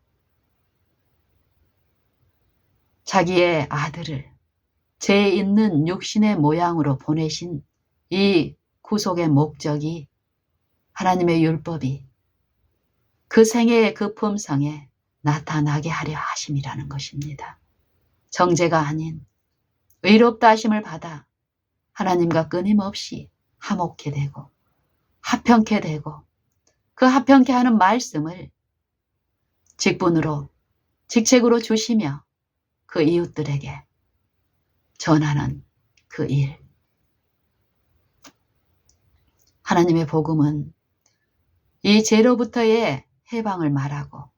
Speaker 1: 자기의 아들을 죄 있는 육신의 모양으로 보내신 이 구속의 목적이 하나님의 율법이 그 생애의 그 품성에 나타나게 하려 하심이라는 것입니다. 정죄가 아닌 의롭다 하심을 받아 하나님과 끊임없이 화목해 되고 화평케 되고 그 화평케 하는 말씀을 직분으로 직책으로 주시며 그 이웃들에게 전하는 그 일. 하나님의 복음은 이 죄로부터의 해방을 말하고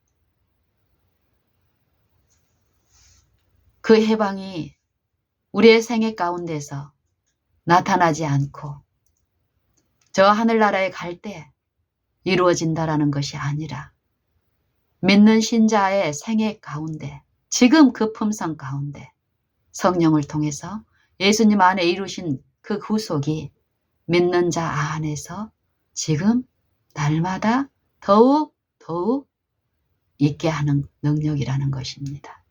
Speaker 1: 그 해방이 우리의 생애 가운데서 나타나지 않고 저 하늘나라에 갈 때 이루어진다라는 것이 아니라 믿는 신자의 생애 가운데 지금 그 품성 가운데 성령을 통해서 예수님 안에 이루신 그 구속이 믿는 자 안에서 지금 날마다 더욱 있게 하는 능력이라는 것입니다.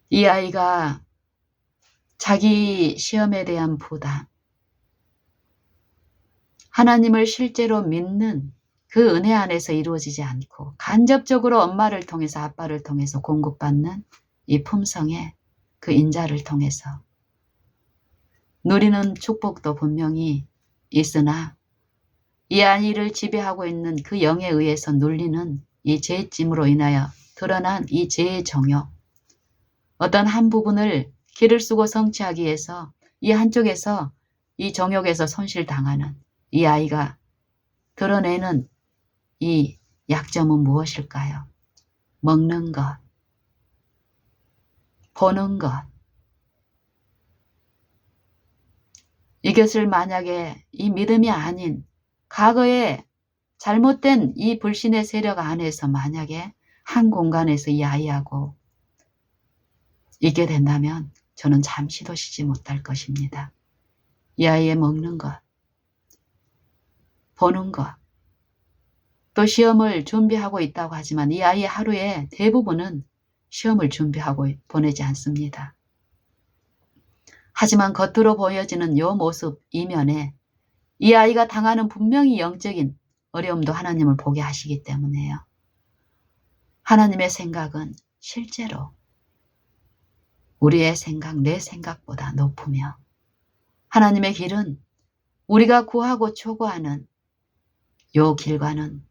Speaker 1: 이 아이가 자기 시험에 대한 부담, 하나님을 실제로 믿는 그 은혜 안에서 이루어지지 않고 간접적으로 엄마를 통해서 아빠를 통해서 공급받는 이 품성의 그 인자를 통해서 누리는 축복도 분명히 있으나 이 아이를 지배하고 있는 그 영에 의해서 눌리는 이 죄짐으로 인하여 드러난 이 죄의 정욕, 어떤 한 부분을 길을 쓰고 성취하기 위해서 이 한쪽에서 이 정욕에서 손실당하는 이 아이가 드러내는 이 약점은 무엇일까요? 먹는 것, 보는 것. 이것을 만약에 이 믿음이 아닌 과거에 잘못된 이 불신의 세력 안에서 만약에 한 공간에서 이 아이하고 있게 된다면 저는 잠시도 쉬지 못할 것입니다. 이 아이의 먹는 것, 보는 것, 또 시험을 준비하고 있다고 하지만 이 아이의 하루의 대부분은 시험을 준비하고 보내지 않습니다. 하지만 겉으로 보여지는 요 모습 이면에 이 아이가 당하는 분명히 영적인 어려움도 하나님을 보게 하시기 때문에요. 하나님의 생각은 실제로 우리의 생각, 내 생각보다 높으며 하나님의 길은 우리가 구하고 초구하는 요 길과는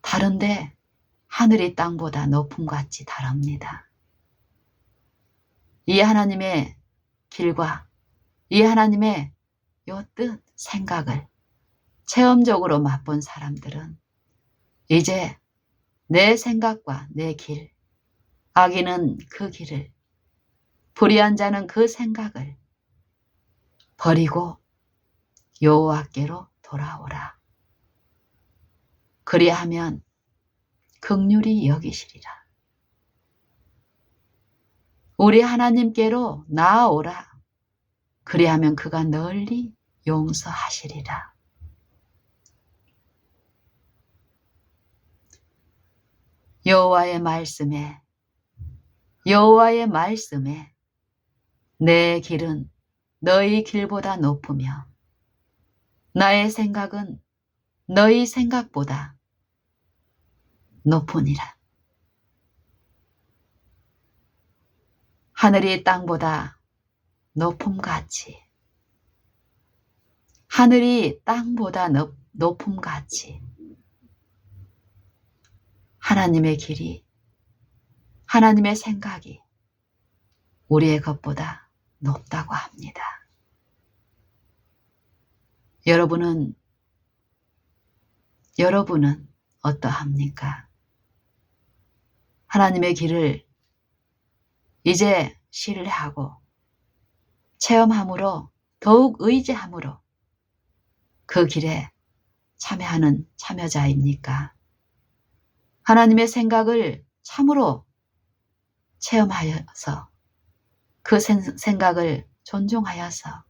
Speaker 1: 다른데 하늘이 땅보다 높음 같이 다릅니다. 이 하나님의 길과 이 하나님의 요 뜻, 생각을 체험적으로 맛본 사람들은 이제 내 생각과 내 길, 악인은 그 길을, 불의한 자는 그 생각을 버리고 여호와께로 돌아오라. 그리하면 긍휼히 여기시리라. 우리 하나님께로 나아오라. 그리하면 그가 널리 용서하시리라. 여호와의 말씀에 내 길은 너희 길보다 높으며 나의 생각은 너희 생각보다 높으니라. 하늘이 땅보다 높음같이 하늘이 땅보다 높음같이 하나님의 길이 하나님의 생각이 우리의 것보다 높다고 합니다. 여러분은 어떠합니까? 하나님의 길을 이제 신뢰하고 체험함으로 더욱 의지함으로 그 길에 참여하는 참여자입니까? 하나님의 생각을 참으로 체험하여서 그 생각을 존중하여서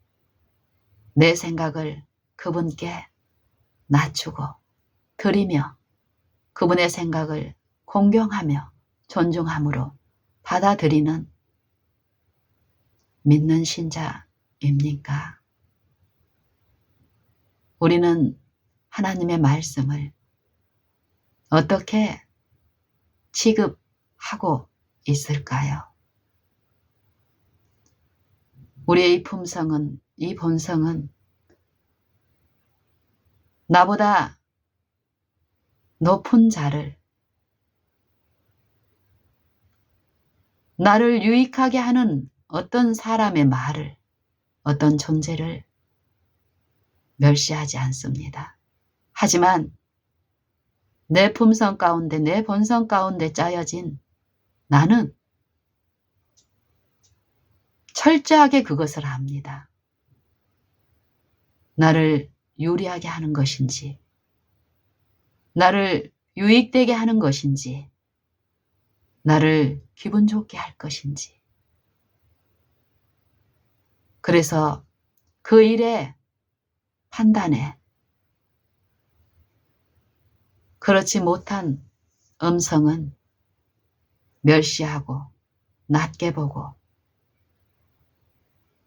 Speaker 1: 내 생각을 그분께 낮추고 드리며 그분의 생각을 공경하며 존중함으로 받아들이는 믿는 신자입니까? 우리는 하나님의 말씀을 어떻게 취급하고 있을까요? 우리의 이 품성은, 이 본성은 나보다 높은 자를, 나를 유익하게 하는 어떤 사람의 말을, 어떤 존재를 멸시하지 않습니다. 하지만 내 품성 가운데, 내 본성 가운데 짜여진 나는 철저하게 그것을 압니다. 나를 유리하게 하는 것인지, 나를 유익되게 하는 것인지, 나를 기분 좋게 할 것인지. 그래서 그 일의 판단에 그렇지 못한 음성은 멸시하고 낮게 보고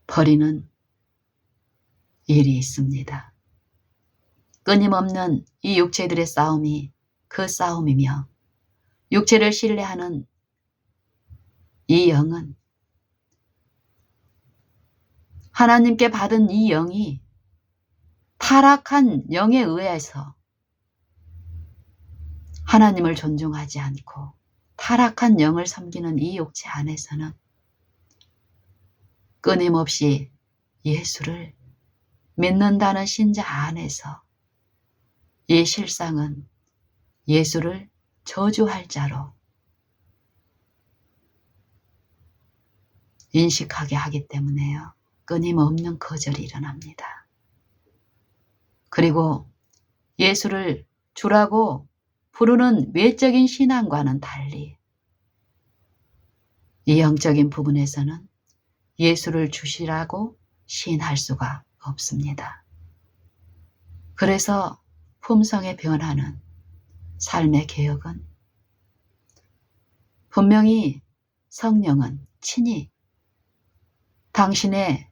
Speaker 1: 버리는 일이 있습니다. 끊임없는 이 육체들의 싸움이 그 싸움이며 육체를 신뢰하는 이 영은 하나님께 받은 이 영이 타락한 영에 의해서 하나님을 존중하지 않고 타락한 영을 섬기는 이 육체 안에서는 끊임없이 예수를 믿는다는 신자 안에서 이 실상은 예수를 저주할 자로 인식하게 하기 때문에요. 끊임없는 거절이 일어납니다. 그리고 예수를 주라고 부르는 외적인 신앙과는 달리 이 영적인 부분에서는 예수를 주시라고 시인할 수가 없습니다. 그래서 품성의 변화는 삶의 개혁은 분명히 성령은 친히 당신의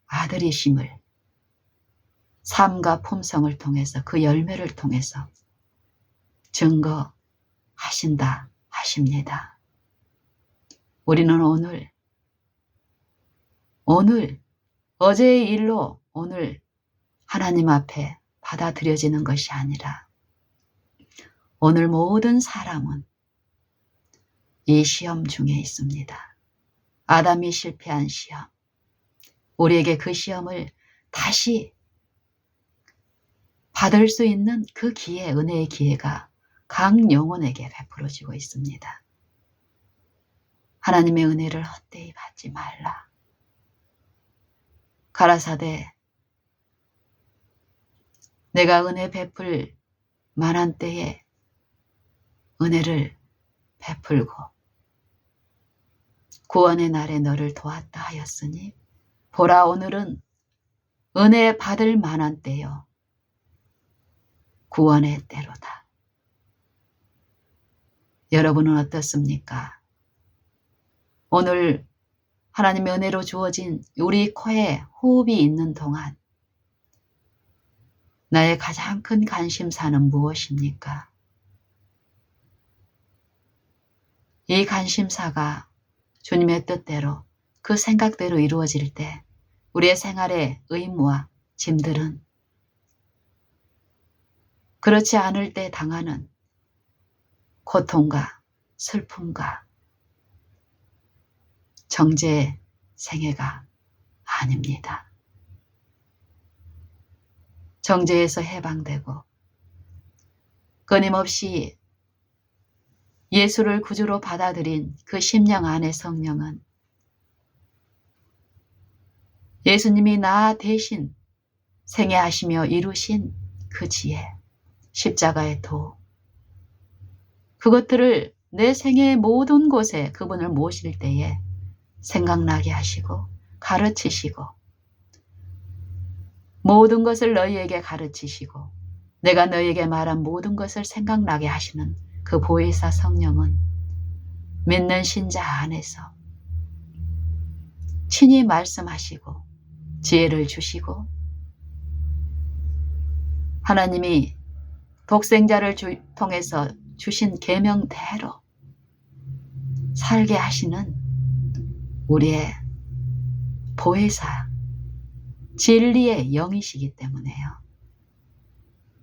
Speaker 1: 아들이심을 삶과 품성을 통해서 그 열매를 통해서 증거하신다 하십니다. 우리는 오늘 어제의 일로 오늘 하나님 앞에 받아들여지는 것이 아니라 오늘 모든 사람은 이 시험 중에 있습니다. 아담이 실패한 시험. 우리에게 그 시험을 다시 받을 수 있는 그 기회, 은혜의 기회가 각 영혼에게 베풀어지고 있습니다. 하나님의 은혜를 헛되이 받지 말라. 가라사대 내가 은혜 베풀 만한 때에 은혜를 베풀고 구원의 날에 너를 도왔다 하였으니 보라 오늘은 은혜 받을 만한 때요 구원의 때로다. 여러분은 어떻습니까? 오늘 하나님의 은혜로 주어진 우리 코에 호흡이 있는 동안 나의 가장 큰 관심사는 무엇입니까? 이 관심사가 주님의 뜻대로 그 생각대로 이루어질 때 우리의 생활의 의무와 짐들은 그렇지 않을 때 당하는 고통과 슬픔과 정죄의 생애가 아닙니다. 정죄에서 해방되고 끊임없이 예수를 구주로 받아들인 그 심령 안의 성령은 예수님이 나 대신 생애하시며 이루신 그 지혜, 십자가의 도, 그것들을 내 생애의 모든 곳에 그분을 모실 때에 생각나게 하시고 가르치시고 모든 것을 너희에게 가르치시고 내가 너희에게 말한 모든 것을 생각나게 하시는 그 보혜사 성령은 믿는 신자 안에서 친히 말씀하시고 지혜를 주시고 하나님이 독생자를 통해서 주신 계명대로 살게 하시는 우리의 보혜사, 진리의 영이시기 때문에요.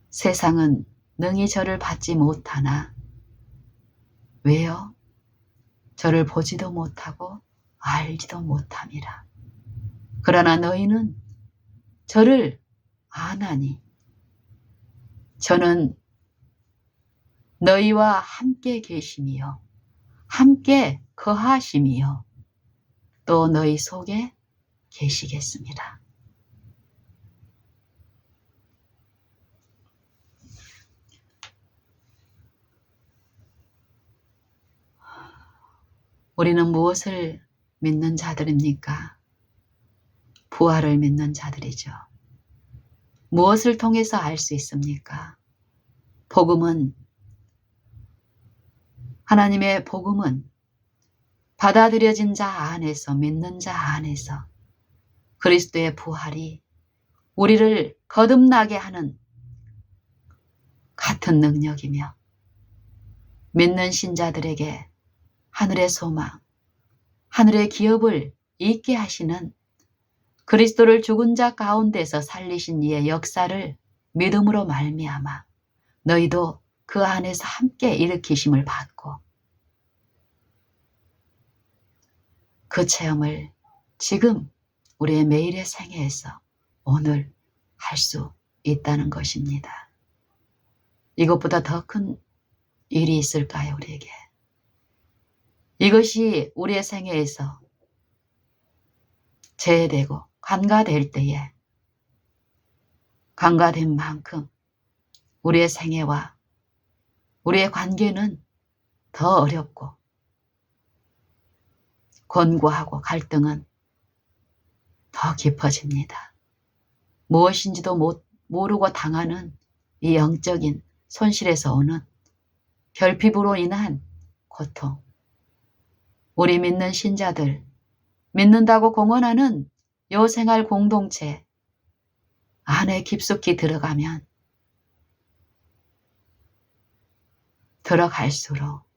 Speaker 1: 세상은 능히 저를 받지 못하나 왜요? 저를 보지도 못하고 알지도 못함이라. 그러나 너희는 저를 아나니 저는 너희와 함께 계심이요 함께 거하심이요 또 너희 속에 계시겠습니다. 우리는 무엇을 믿는 자들입니까? 부활을 믿는 자들이죠. 무엇을 통해서 알 수 있습니까? 복음은, 하나님의 복음은 받아들여진 자 안에서, 믿는 자 안에서 그리스도의 부활이 우리를 거듭나게 하는 같은 능력이며 믿는 신자들에게 하늘의 소망, 하늘의 기업을 잊게 하시는 그리스도를 죽은 자 가운데서 살리신 이의 역사를 믿음으로 말미암아 너희도 그 안에서 함께 일으키심을 받고 그 체험을 지금 우리의 매일의 생애에서 오늘 할 수 있다는 것입니다. 이것보다 더 큰 일이 있을까요, 우리에게? 이것이 우리의 생애에서 제외되고 간과될 때에 간과된 만큼 우리의 생애와 우리의 관계는 더 어렵고 권고하고 갈등은 더 깊어집니다. 무엇인지도 모르고 당하는 이 영적인 손실에서 오는 결핍으로 인한 고통, 우리 믿는 신자들, 믿는다고 공언하는 요 생활 공동체 안에 깊숙이 들어가면 들어갈수록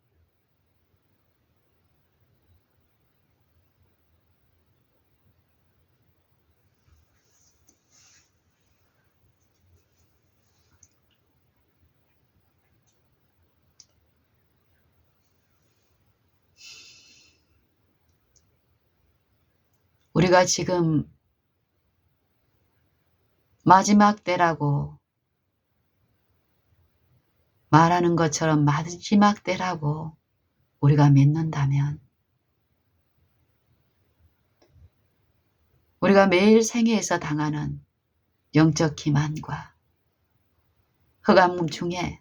Speaker 1: 우리가 지금 마지막 때라고 말하는 것처럼 마지막 때라고 우리가 믿는다면 우리가 매일 생애에서 당하는 영적 기만과 흑암 중에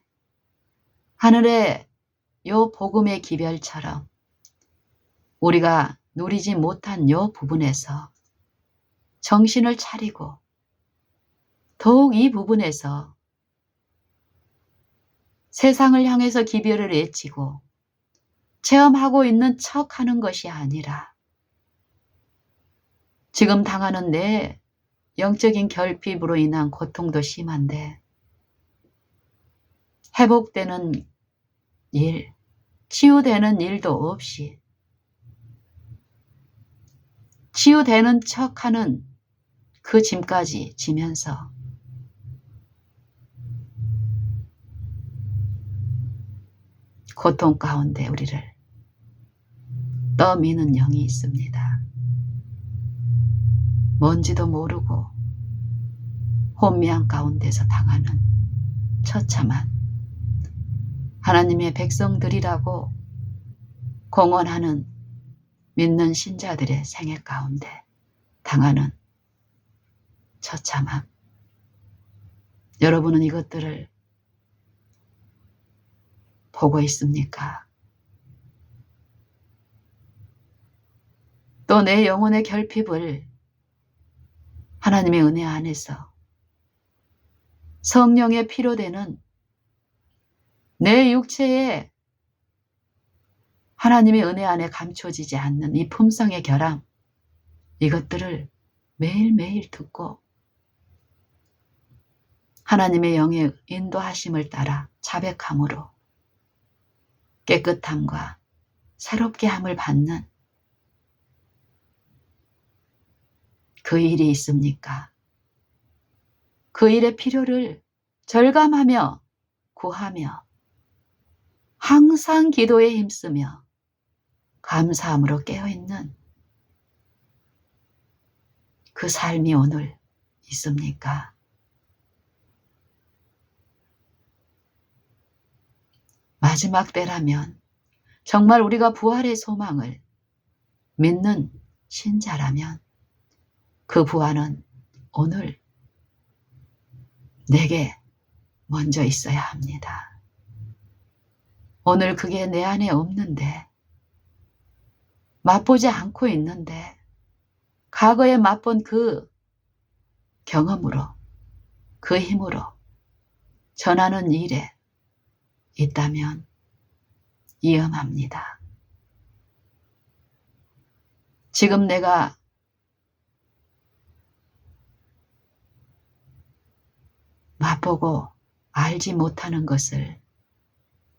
Speaker 1: 하늘의 요 복음의 기별처럼 우리가 누리지 못한 요 부분에서 정신을 차리고 더욱 이 부분에서 세상을 향해서 기별을 외치고 체험하고 있는 척하는 것이 아니라 지금 당하는 내 영적인 결핍으로 인한 고통도 심한데 회복되는 일, 치유되는 일도 없이 치유되는 척하는 그 짐까지 지면서 고통 가운데 우리를 떠미는 영이 있습니다. 뭔지도 모르고 혼미한 가운데서 당하는 처참한 하나님의 백성들이라고 공언하는 믿는 신자들의 생애 가운데 당하는 처참함, 여러분은 이것들을 보고 있습니까? 또 내 영혼의 결핍을 하나님의 은혜 안에서 성령의 피로 되는 내 육체에 하나님의 은혜 안에 감춰지지 않는 이 품성의 결함, 이것들을 매일매일 듣고 하나님의 영의 인도하심을 따라 자백함으로 깨끗함과 새롭게 함을 받는 그 일이 있습니까? 그 일의 필요를 절감하며 구하며 항상 기도에 힘쓰며 감사함으로 깨어있는 그 삶이 오늘 있습니까? 마지막 때라면 정말 우리가 부활의 소망을 믿는 신자라면 그 부활은 오늘 내게 먼저 있어야 합니다. 오늘 그게 내 안에 없는데, 맛보지 않고 있는데, 과거에 맛본 그 경험으로, 그 힘으로 전하는 일에 있다면 위험합니다. 지금 내가 맛보고 알지 못하는 것을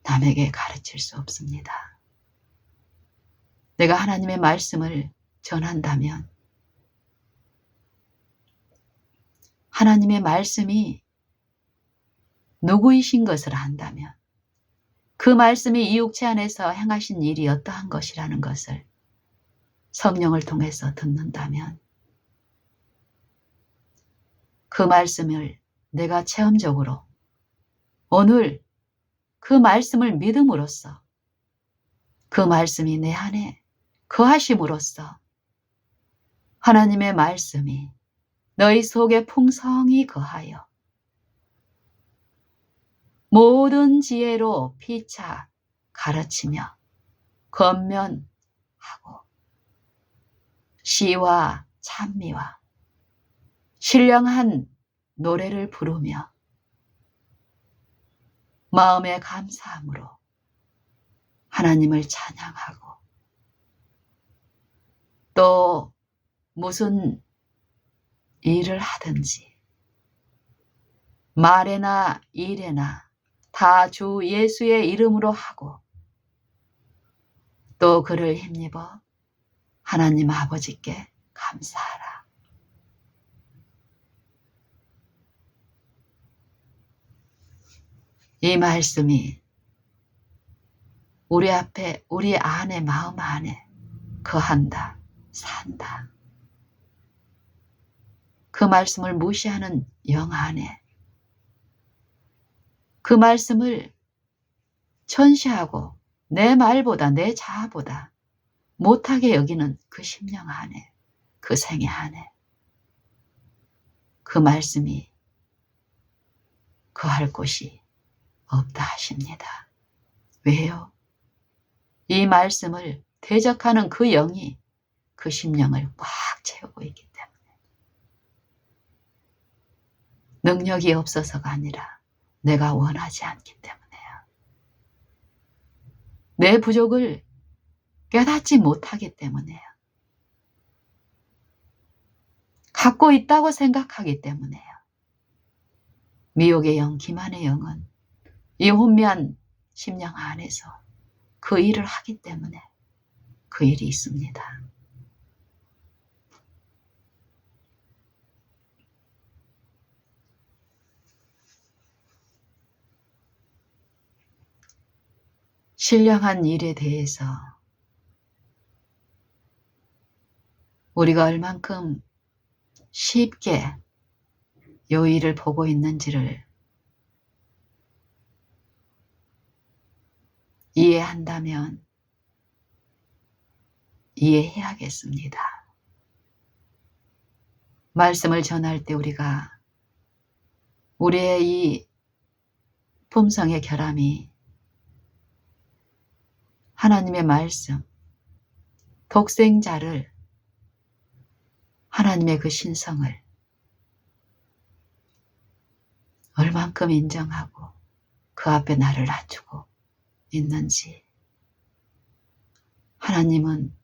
Speaker 1: 남에게 가르칠 수 없습니다. 내가 하나님의 말씀을 전한다면 하나님의 말씀이 누구이신 것을 안다면 그 말씀이 이 육체 안에서 행하신 일이 어떠한 것이라는 것을 성령을 통해서 듣는다면 그 말씀을 내가 체험적으로 오늘 그 말씀을 믿음으로써 그 말씀이 내 안에 거하심으로써 하나님의 말씀이 너희 속에 풍성히 거하여 모든 지혜로 피차 가르치며 권면하고 시와 찬미와 신령한 노래를 부르며 마음의 감사함으로 하나님을 찬양하고 또 무슨 일을 하든지 말에나 일에나 다 주 예수의 이름으로 하고 또 그를 힘입어 하나님 아버지께 감사하라. 이 말씀이 우리 앞에, 우리 안에, 마음 안에 거한다, 산다. 그 말씀을 무시하는 영 안에 그 말씀을 천시하고 내 말보다 내 자아보다 못하게 여기는 그 심령 안에, 그 생애 안에 그 말씀이 거할 곳이 없다 하십니다. 왜요? 이 말씀을 대적하는 그 영이 그 심령을 꽉 채우고 있기 때문에. 능력이 없어서가 아니라 내가 원하지 않기 때문에요. 내 부족을 깨닫지 못하기 때문에요. 갖고 있다고 생각하기 때문에요. 미혹의 영, 기만의 영은 이 혼미한 심령 안에서 그 일을 하기 때문에 그 일이 있습니다. 신령한 일에 대해서 우리가 얼만큼 쉽게 이 일을 보고 있는지를 이해한다면 이해해야겠습니다. 말씀을 전할 때 우리가 우리의 이 품성의 결함이 하나님의 말씀, 독생자를, 하나님의 그 신성을 얼만큼 인정하고 그 앞에 나를 낮추고 있는지, 하나님은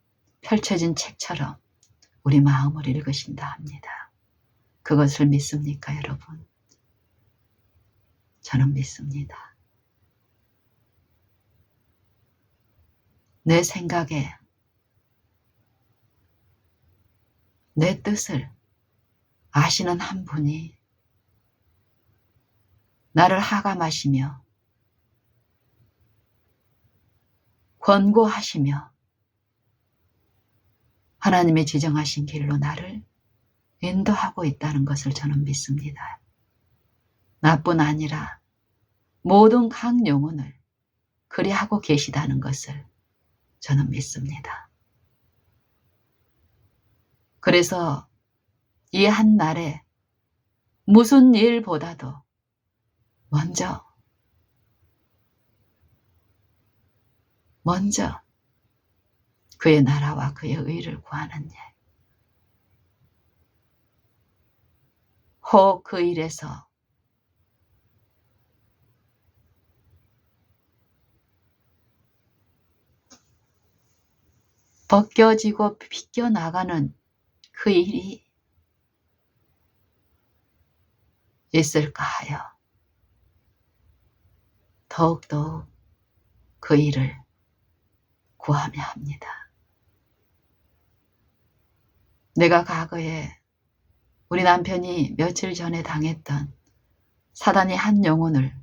Speaker 1: 펼쳐진 책처럼 우리 마음을 읽으신다 합니다. 그것을 믿습니까, 여러분? 저는 믿습니다. 내 생각에, 내 뜻을 아시는 한 분이 나를 하감하시며 권고하시며 하나님의 지정하신 길로 나를 인도하고 있다는 것을 저는 믿습니다. 나뿐 아니라 모든 각 영혼을 그리하고 계시다는 것을 저는 믿습니다. 그래서 이 한 날에 무슨 일보다도 먼저 그의 나라와 그의 의를 구하는 일, 혹 그 일에서 벗겨지고 빗겨나가는 그 일이 있을까 하여 더욱더욱 그 일을 구하며 합니다. 내가 과거에 우리 남편이 며칠 전에 당했던 사단의 한 영혼을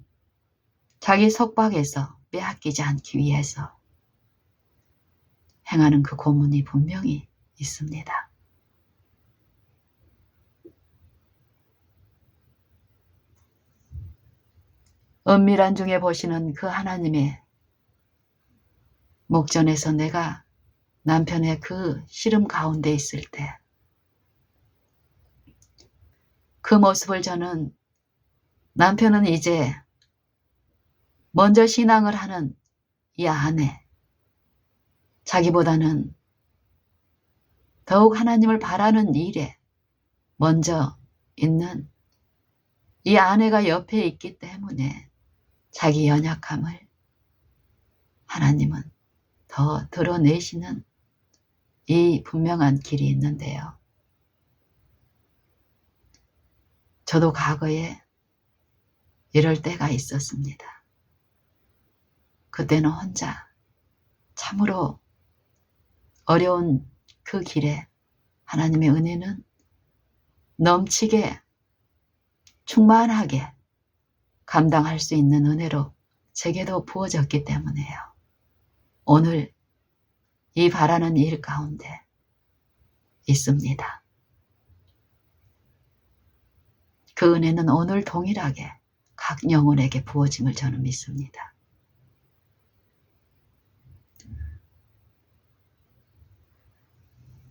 Speaker 1: 자기 속박에서 빼앗기지 않기 위해서 행하는 그 고문이 분명히 있습니다. 은밀한 중에 보시는 그 하나님의 목전에서 내가 남편의 그 시름 가운데 있을 때 그 모습을 저는, 남편은 이제 먼저 신앙을 하는 이 아내, 자기보다는 더욱 하나님을 바라는 일에 먼저 있는 이 아내가 옆에 있기 때문에 자기 연약함을 하나님은 더 드러내시는 이 분명한 길이 있는데요. 저도 과거에 이럴 때가 있었습니다. 그때는 혼자 참으로 어려운 그 길에 하나님의 은혜는 넘치게 충만하게 감당할 수 있는 은혜로 제게도 부어졌기 때문에요. 오늘 이 바라는 일 가운데 있습니다. 그 은혜는 오늘 동일하게 각 영혼에게 부어짐을 저는 믿습니다.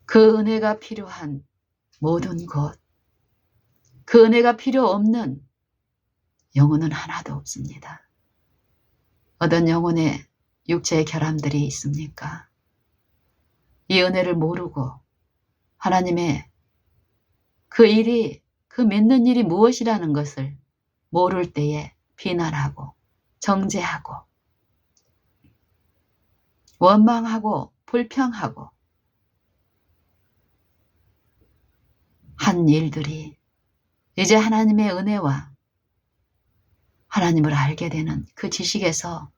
Speaker 1: 그 은혜가 필요한 모든 곳, 그 은혜가 필요 없는 영혼은 하나도 없습니다. 어떤 영혼의 육체의 결함들이 있습니까? 이 은혜를 모르고 하나님의 그 일이, 그 믿는 일이 무엇이라는 것을 모를 때에 비난하고 정죄하고 원망하고 불평하고 한 일들이 이제 하나님의 은혜와 하나님을 알게 되는 그 지식에서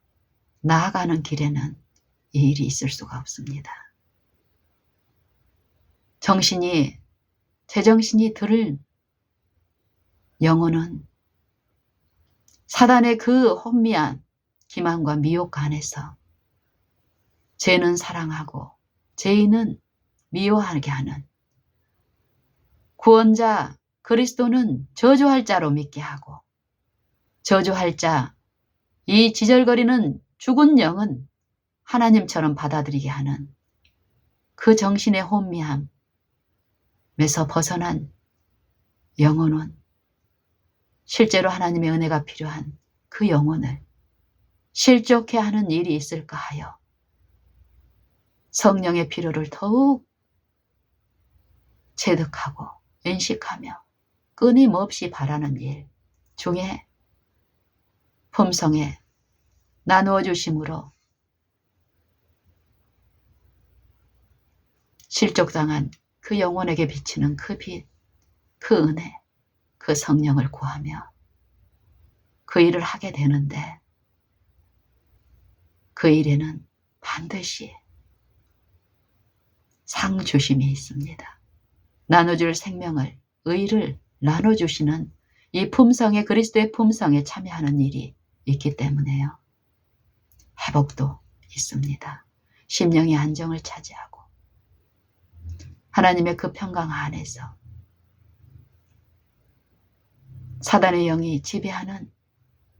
Speaker 1: 나아가는 길에는 이 일이 있을 수가 없습니다. 정신이, 제정신이 들을 영혼은 사단의 그 혼미한 기만과 미혹 안에서 죄는 사랑하고 죄인은 미워하게 하는, 구원자 그리스도는 저주할 자로 믿게 하고 저주할 자, 이 지절거리는 죽은 영은 하나님처럼 받아들이게 하는 그 정신의 혼미함에서 벗어난 영혼은 실제로 하나님의 은혜가 필요한 그 영혼을 실족해 하는 일이 있을까 하여 성령의 필요를 더욱 체득하고 인식하며 끊임없이 바라는 일 중에 품성에 나누어 주심으로 실족당한 그 영혼에게 비치는 그 빛, 그 은혜, 그 성령을 구하며 그 일을 하게 되는데 그 일에는 반드시 상주심이 있습니다. 나눠줄 생명을, 의를 나눠주시는 이 품성에, 그리스도의 품성에 참여하는 일이 있기 때문에요. 회복도 있습니다. 심령의 안정을 차지하고 하나님의 그 평강 안에서 사단의 영이 지배하는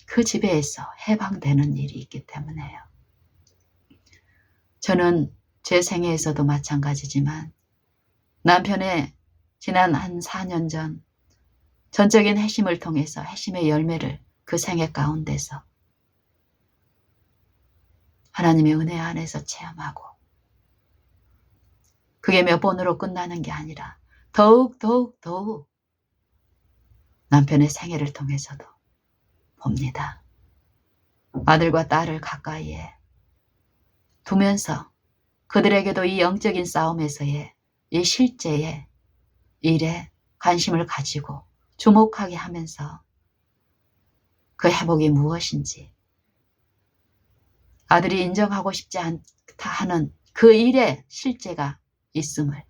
Speaker 1: 그 지배에서 해방되는 일이 있기 때문에요. 저는 제 생애에서도 마찬가지지만 남편의 지난 한 4년 전 전적인 회심을 통해서 회심의 열매를 그 생애 가운데서 하나님의 은혜 안에서 체험하고 그게 몇 번으로 끝나는 게 아니라 더욱 남편의 생애를 통해서도 봅니다. 아들과 딸을 가까이에 두면서 그들에게도 이 영적인 싸움에서의 이 실제의 일에 관심을 가지고 주목하게 하면서 그 회복이 무엇인지 아들이 인정하고 싶지 않다 하는 그 일의 실제가 있음을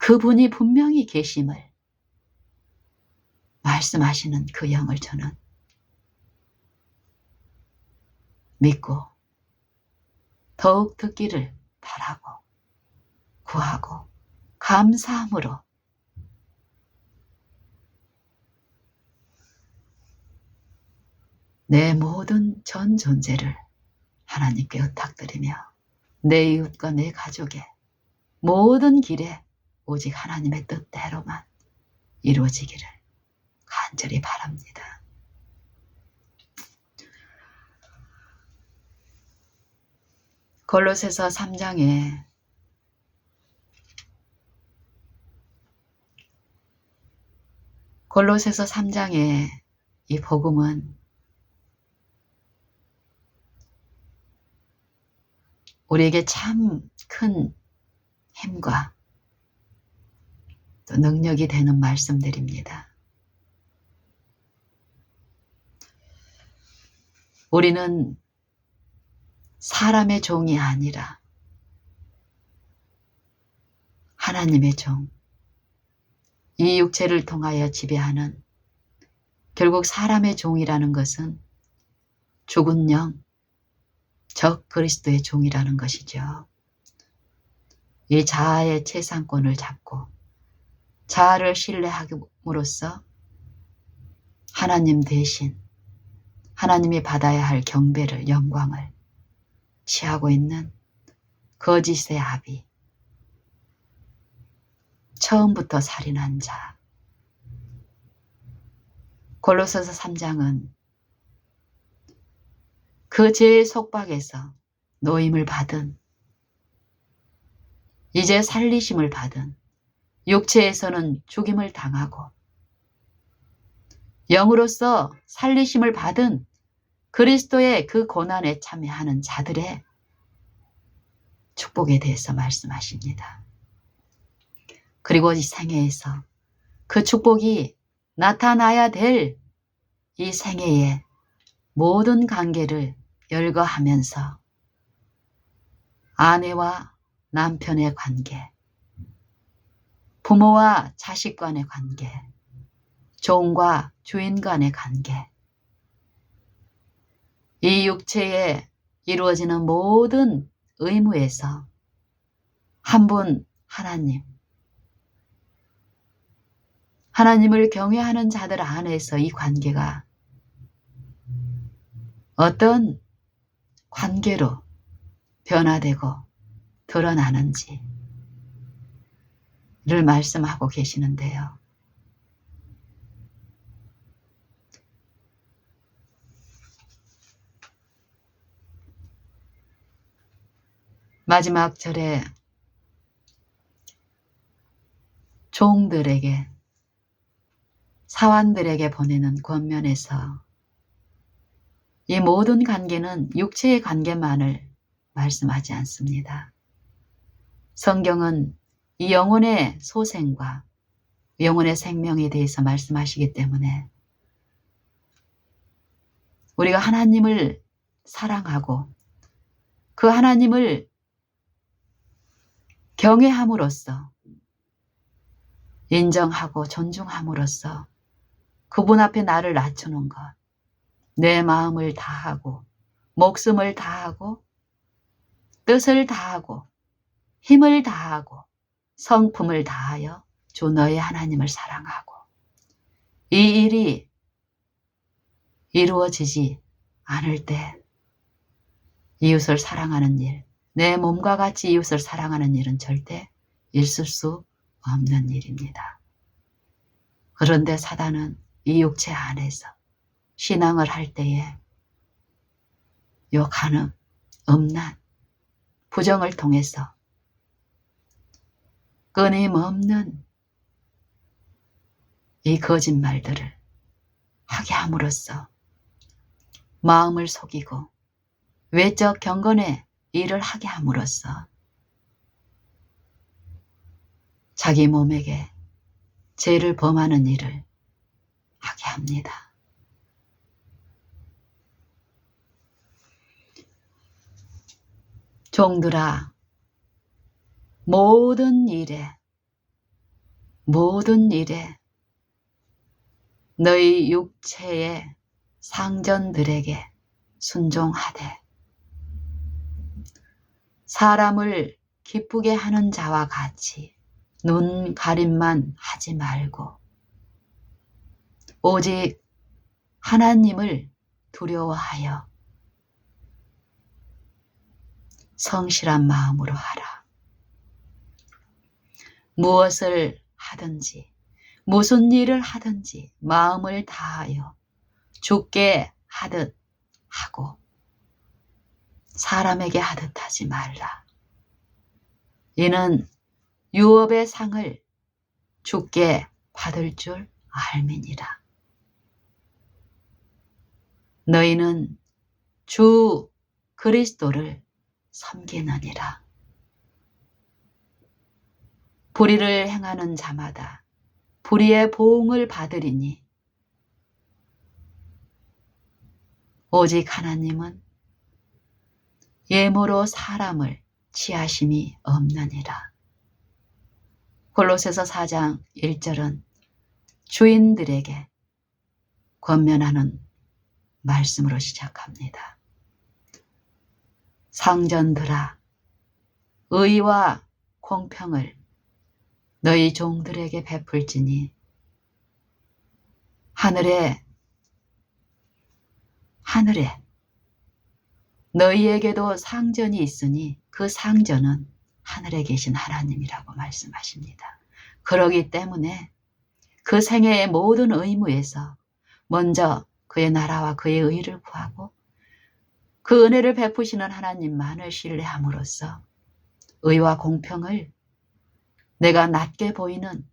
Speaker 1: 그분이 분명히 계심을 말씀하시는 그 영을 저는 믿고 더욱 듣기를 바라고 구하고 감사함으로 내 모든 전 존재를 하나님께 의탁드리며 내 이웃과 내 가족의 모든 길에 오직 하나님의 뜻대로만 이루어지기를 간절히 바랍니다. 골로새서 3장에 이 복음은 우리에게 참 큰 힘과 또 능력이 되는 말씀들입니다. 우리는 사람의 종이 아니라 하나님의 종, 이 육체를 통하여 지배하는 결국 사람의 종이라는 것은 죽은 영, 적 그리스도의 종이라는 것이죠. 이 자아의 최상권을 잡고 자아를 신뢰함으로써 하나님 대신 하나님이 받아야 할 경배를, 영광을 취하고 있는 거짓의 아비, 처음부터 살인한 자. 골로새서 3장은 그 죄의 속박에서 노임을 받은, 이제 살리심을 받은, 육체에서는 죽임을 당하고 영으로서 살리심을 받은 그리스도의 그 고난에 참여하는 자들의 축복에 대해서 말씀하십니다. 그리고 이 생애에서 그 축복이 나타나야 될 이 생애의 모든 관계를 열거하면서 아내와 남편의 관계, 부모와 자식 간의 관계, 종과 주인 간의 관계, 이 육체에 이루어지는 모든 의무에서 한 분 하나님을 경외하는 자들 안에서 이 관계가 어떤 관계로 변화되고 드러나는지를 말씀하고 계시는데요. 마지막 절에 종들에게, 사환들에게 보내는 권면에서 이 모든 관계는 육체의 관계만을 말씀하지 않습니다. 성경은 이 영혼의 소생과 영혼의 생명에 대해서 말씀하시기 때문에 우리가 하나님을 사랑하고 그 하나님을 경외함으로써, 인정하고 존중함으로써 그분 앞에 나를 낮추는 것, 내 마음을 다하고 목숨을 다하고 뜻을 다하고 힘을 다하고 성품을 다하여 주 너의 하나님을 사랑하고, 이 일이 이루어지지 않을 때 이웃을 사랑하는 일, 내 몸과 같이 이웃을 사랑하는 일은 절대 있을 수 없는 일입니다. 그런데 사단은 이 육체 안에서 신앙을 할 때에 요 간음, 음란, 부정을 통해서 끊임없는 이 거짓말들을 하게 함으로써 마음을 속이고 외적 경건의 일을 하게 함으로써 자기 몸에게 죄를 범하는 일을 하게 합니다. 종들아, 모든 일에 너희 육체의 상전들에게 순종하되 사람을 기쁘게 하는 자와 같이 눈 가림만 하지 말고 오직 하나님을 두려워하여 성실한 마음으로 하라. 무엇을 하든지 무슨 일을 하든지 마음을 다하여 주께 하듯 하고 사람에게 하듯 하지 말라. 이는 유업의 상을 주께 받을 줄 알미니라. 너희는 주 그리스도를 섬기느니라. 불의를 행하는 자마다 불의의 보응을 받으리니 오직 하나님은 예모로 사람을 취하심이 없느니라. 골로새서 4장 1절은 주인들에게 권면하는 말씀으로 시작합니다. 상전들아, 의와 공평을 너희 종들에게 베풀지니 하늘에 너희에게도 상전이 있으니 그 상전은 하늘에 계신 하나님이라고 말씀하십니다. 그러기 때문에 그 생애의 모든 의무에서 먼저 그의 나라와 그의 의를 구하고 그 은혜를 베푸시는 하나님만을 신뢰함으로써 의와 공평을 내가 낮게 보이는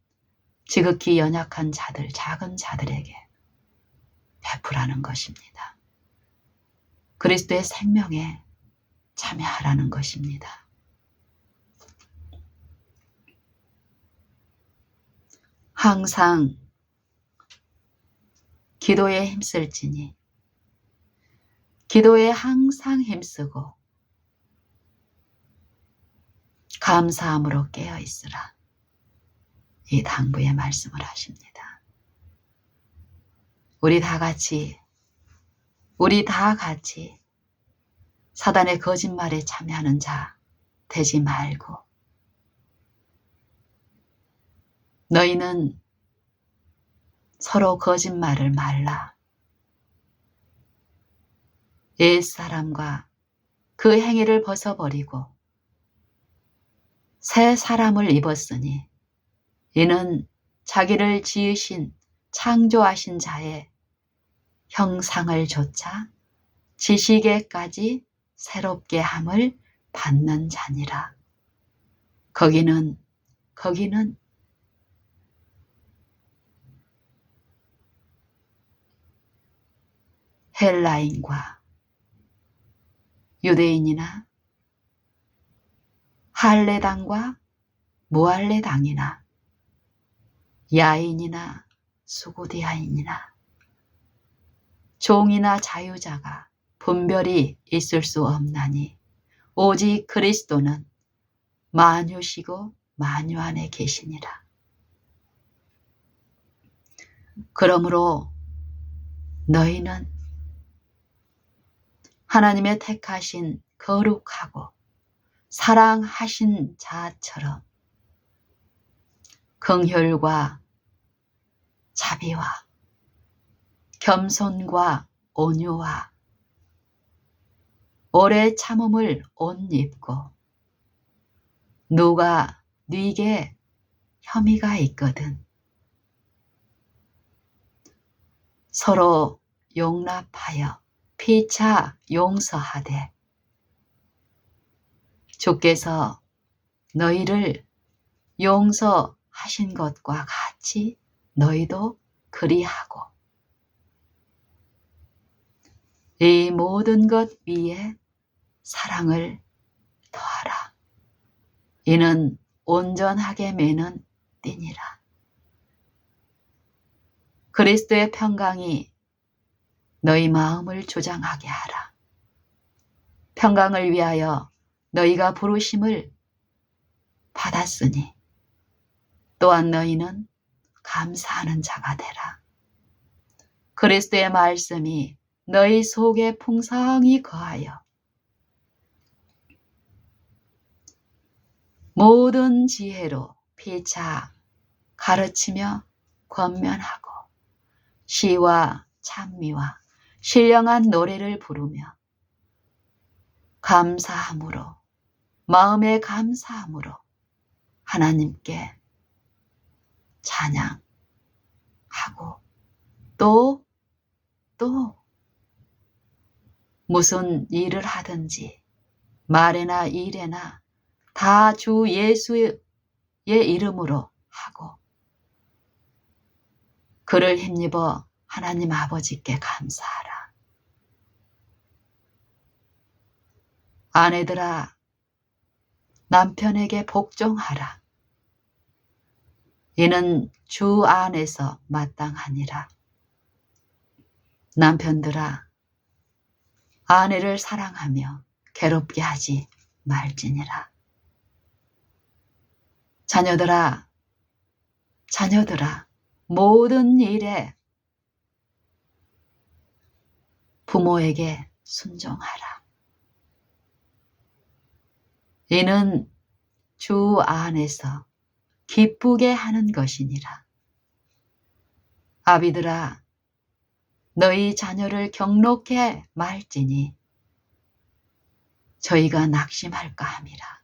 Speaker 1: 지극히 연약한 자들, 작은 자들에게 베푸라는 것입니다. 그리스도의 생명에 참여하라는 것입니다. 항상 기도에 힘쓸지니 기도에 항상 힘쓰고 감사함으로 깨어있으라. 이 당부의 말씀을 하십니다. 우리 다 같이 사단의 거짓말에 참여하는 자 되지 말고 너희는 서로 거짓말을 말라. 옛사람과 그 행위를 벗어버리고 새 사람을 입었으니 이는 자기를 지으신 창조하신 자의 형상을 조차 지식에까지 새롭게 함을 받는 자니라. 거기는 헬라인과 유대인이나 할례당과 무할례당이나 야인이나 수고디아인이나 종이나 자유자가 분별이 있을 수 없나니 오직 그리스도는 만유시고 만유 안에 계시니라. 그러므로 너희는 하나님의 택하신 거룩하고 사랑하신 자처럼 긍휼과 자비와 겸손과 온유와 오래 참음을 옷 입고 누가 네게 혐의가 있거든 서로 용납하여 피차 용서하되 주께서 너희를 용서하신 것과 같이 너희도 그리하고 이 모든 것 위에 사랑을 더하라. 이는 온전하게 매는 띠니라. 그리스도의 평강이 너희 마음을 조장하게 하라. 평강을 위하여 너희가 부르심을 받았으니 또한 너희는 감사하는 자가 되라. 그리스도의 말씀이 너희 속에 풍성히 거하여 모든 지혜로 피차 가르치며 권면하고 시와 찬미와 신령한 노래를 부르며 감사함으로 마음의 감사함으로 하나님께 찬양하고 또 무슨 일을 하든지 말에나 일에나 다 주 예수의 이름으로 하고 그를 힘입어 하나님 아버지께 감사하라. 아내들아 남편에게 복종하라. 이는 주 안에서 마땅하니라. 남편들아 아내를 사랑하며 괴롭게 하지 말지니라. 자녀들아 모든 일에 부모에게 순종하라. 이는 주 안에서 기쁘게 하는 것이니라. 아비들아 너희 자녀를 경록해 말지니 저희가 낙심할까 함이라.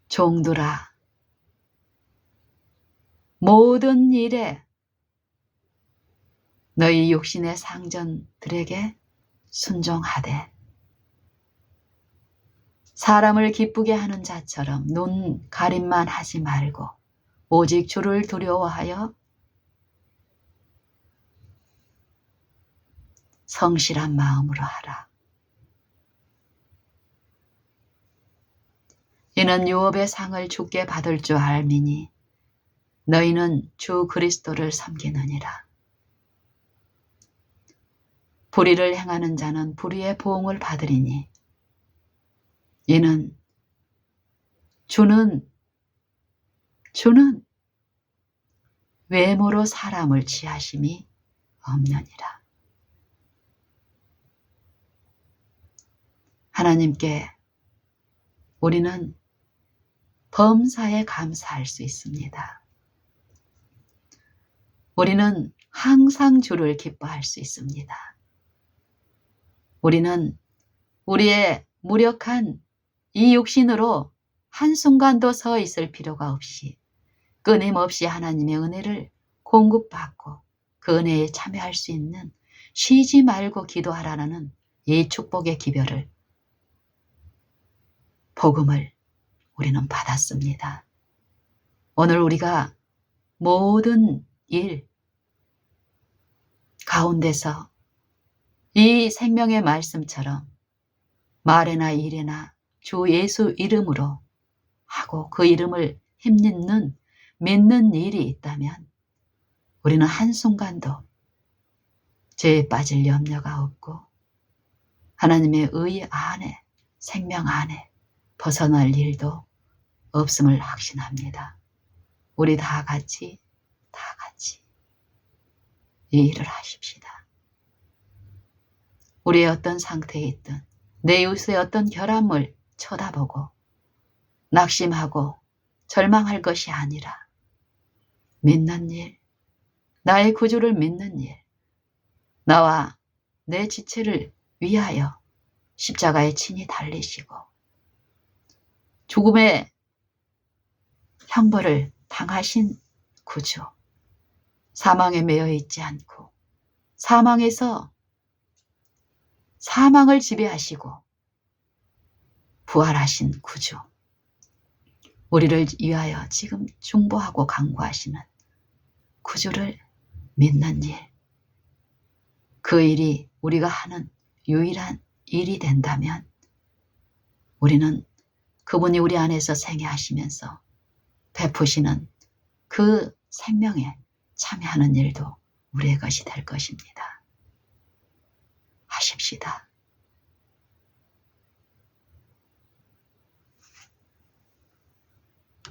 Speaker 1: 종들아 모든 일에 너희 육신의 상전들에게 순종하되 사람을 기쁘게 하는 자처럼 눈 가림만 하지 말고 오직 주를 두려워하여 성실한 마음으로 하라. 이는 유업의 상을 주께 받을 줄 알미니 너희는 주 그리스도를 섬기느니라. 불의를 행하는 자는 불의의 보응을 받으리니 이는 주는 외모로 사람을 취하심이 없느니라. 하나님께 우리는 범사에 감사할 수 있습니다. 우리는 항상 주를 기뻐할 수 있습니다. 우리는 우리의 무력한 이 육신으로 한순간도 서 있을 필요가 없이 끊임없이 하나님의 은혜를 공급받고 그 은혜에 참여할 수 있는 쉬지 말고 기도하라는 이 축복의 기별을, 복음을 우리는 받았습니다. 오늘 우리가 모든 일 가운데서 이 생명의 말씀처럼 말에나 일에나 주 예수 이름으로 하고 그 이름을 힘입는 믿는 일이 있다면 우리는 한순간도 죄에 빠질 염려가 없고 하나님의 의 안에, 생명 안에 벗어날 일도 없음을 확신합니다. 우리 다 같이 이 일을 하십시다. 우리의 어떤 상태에 있든 내 이웃의 어떤 결함을 쳐다보고 낙심하고 절망할 것이 아니라 믿는 일, 나의 구주를 믿는 일, 나와 내 지체를 위하여 십자가에 친히 달리시고 죽음의 형벌을 당하신 구주, 사망에 매여 있지 않고 사망에서 사망을 지배하시고 부활하신 구주, 우리를 위하여 지금 중보하고 강구하시는 구주를 믿는 일, 그 일이 우리가 하는 유일한 일이 된다면 우리는 그분이 우리 안에서 생애하시면서 베푸시는 그 생명에 참여하는 일도 우리의 것이 될 것입니다. 하십시다.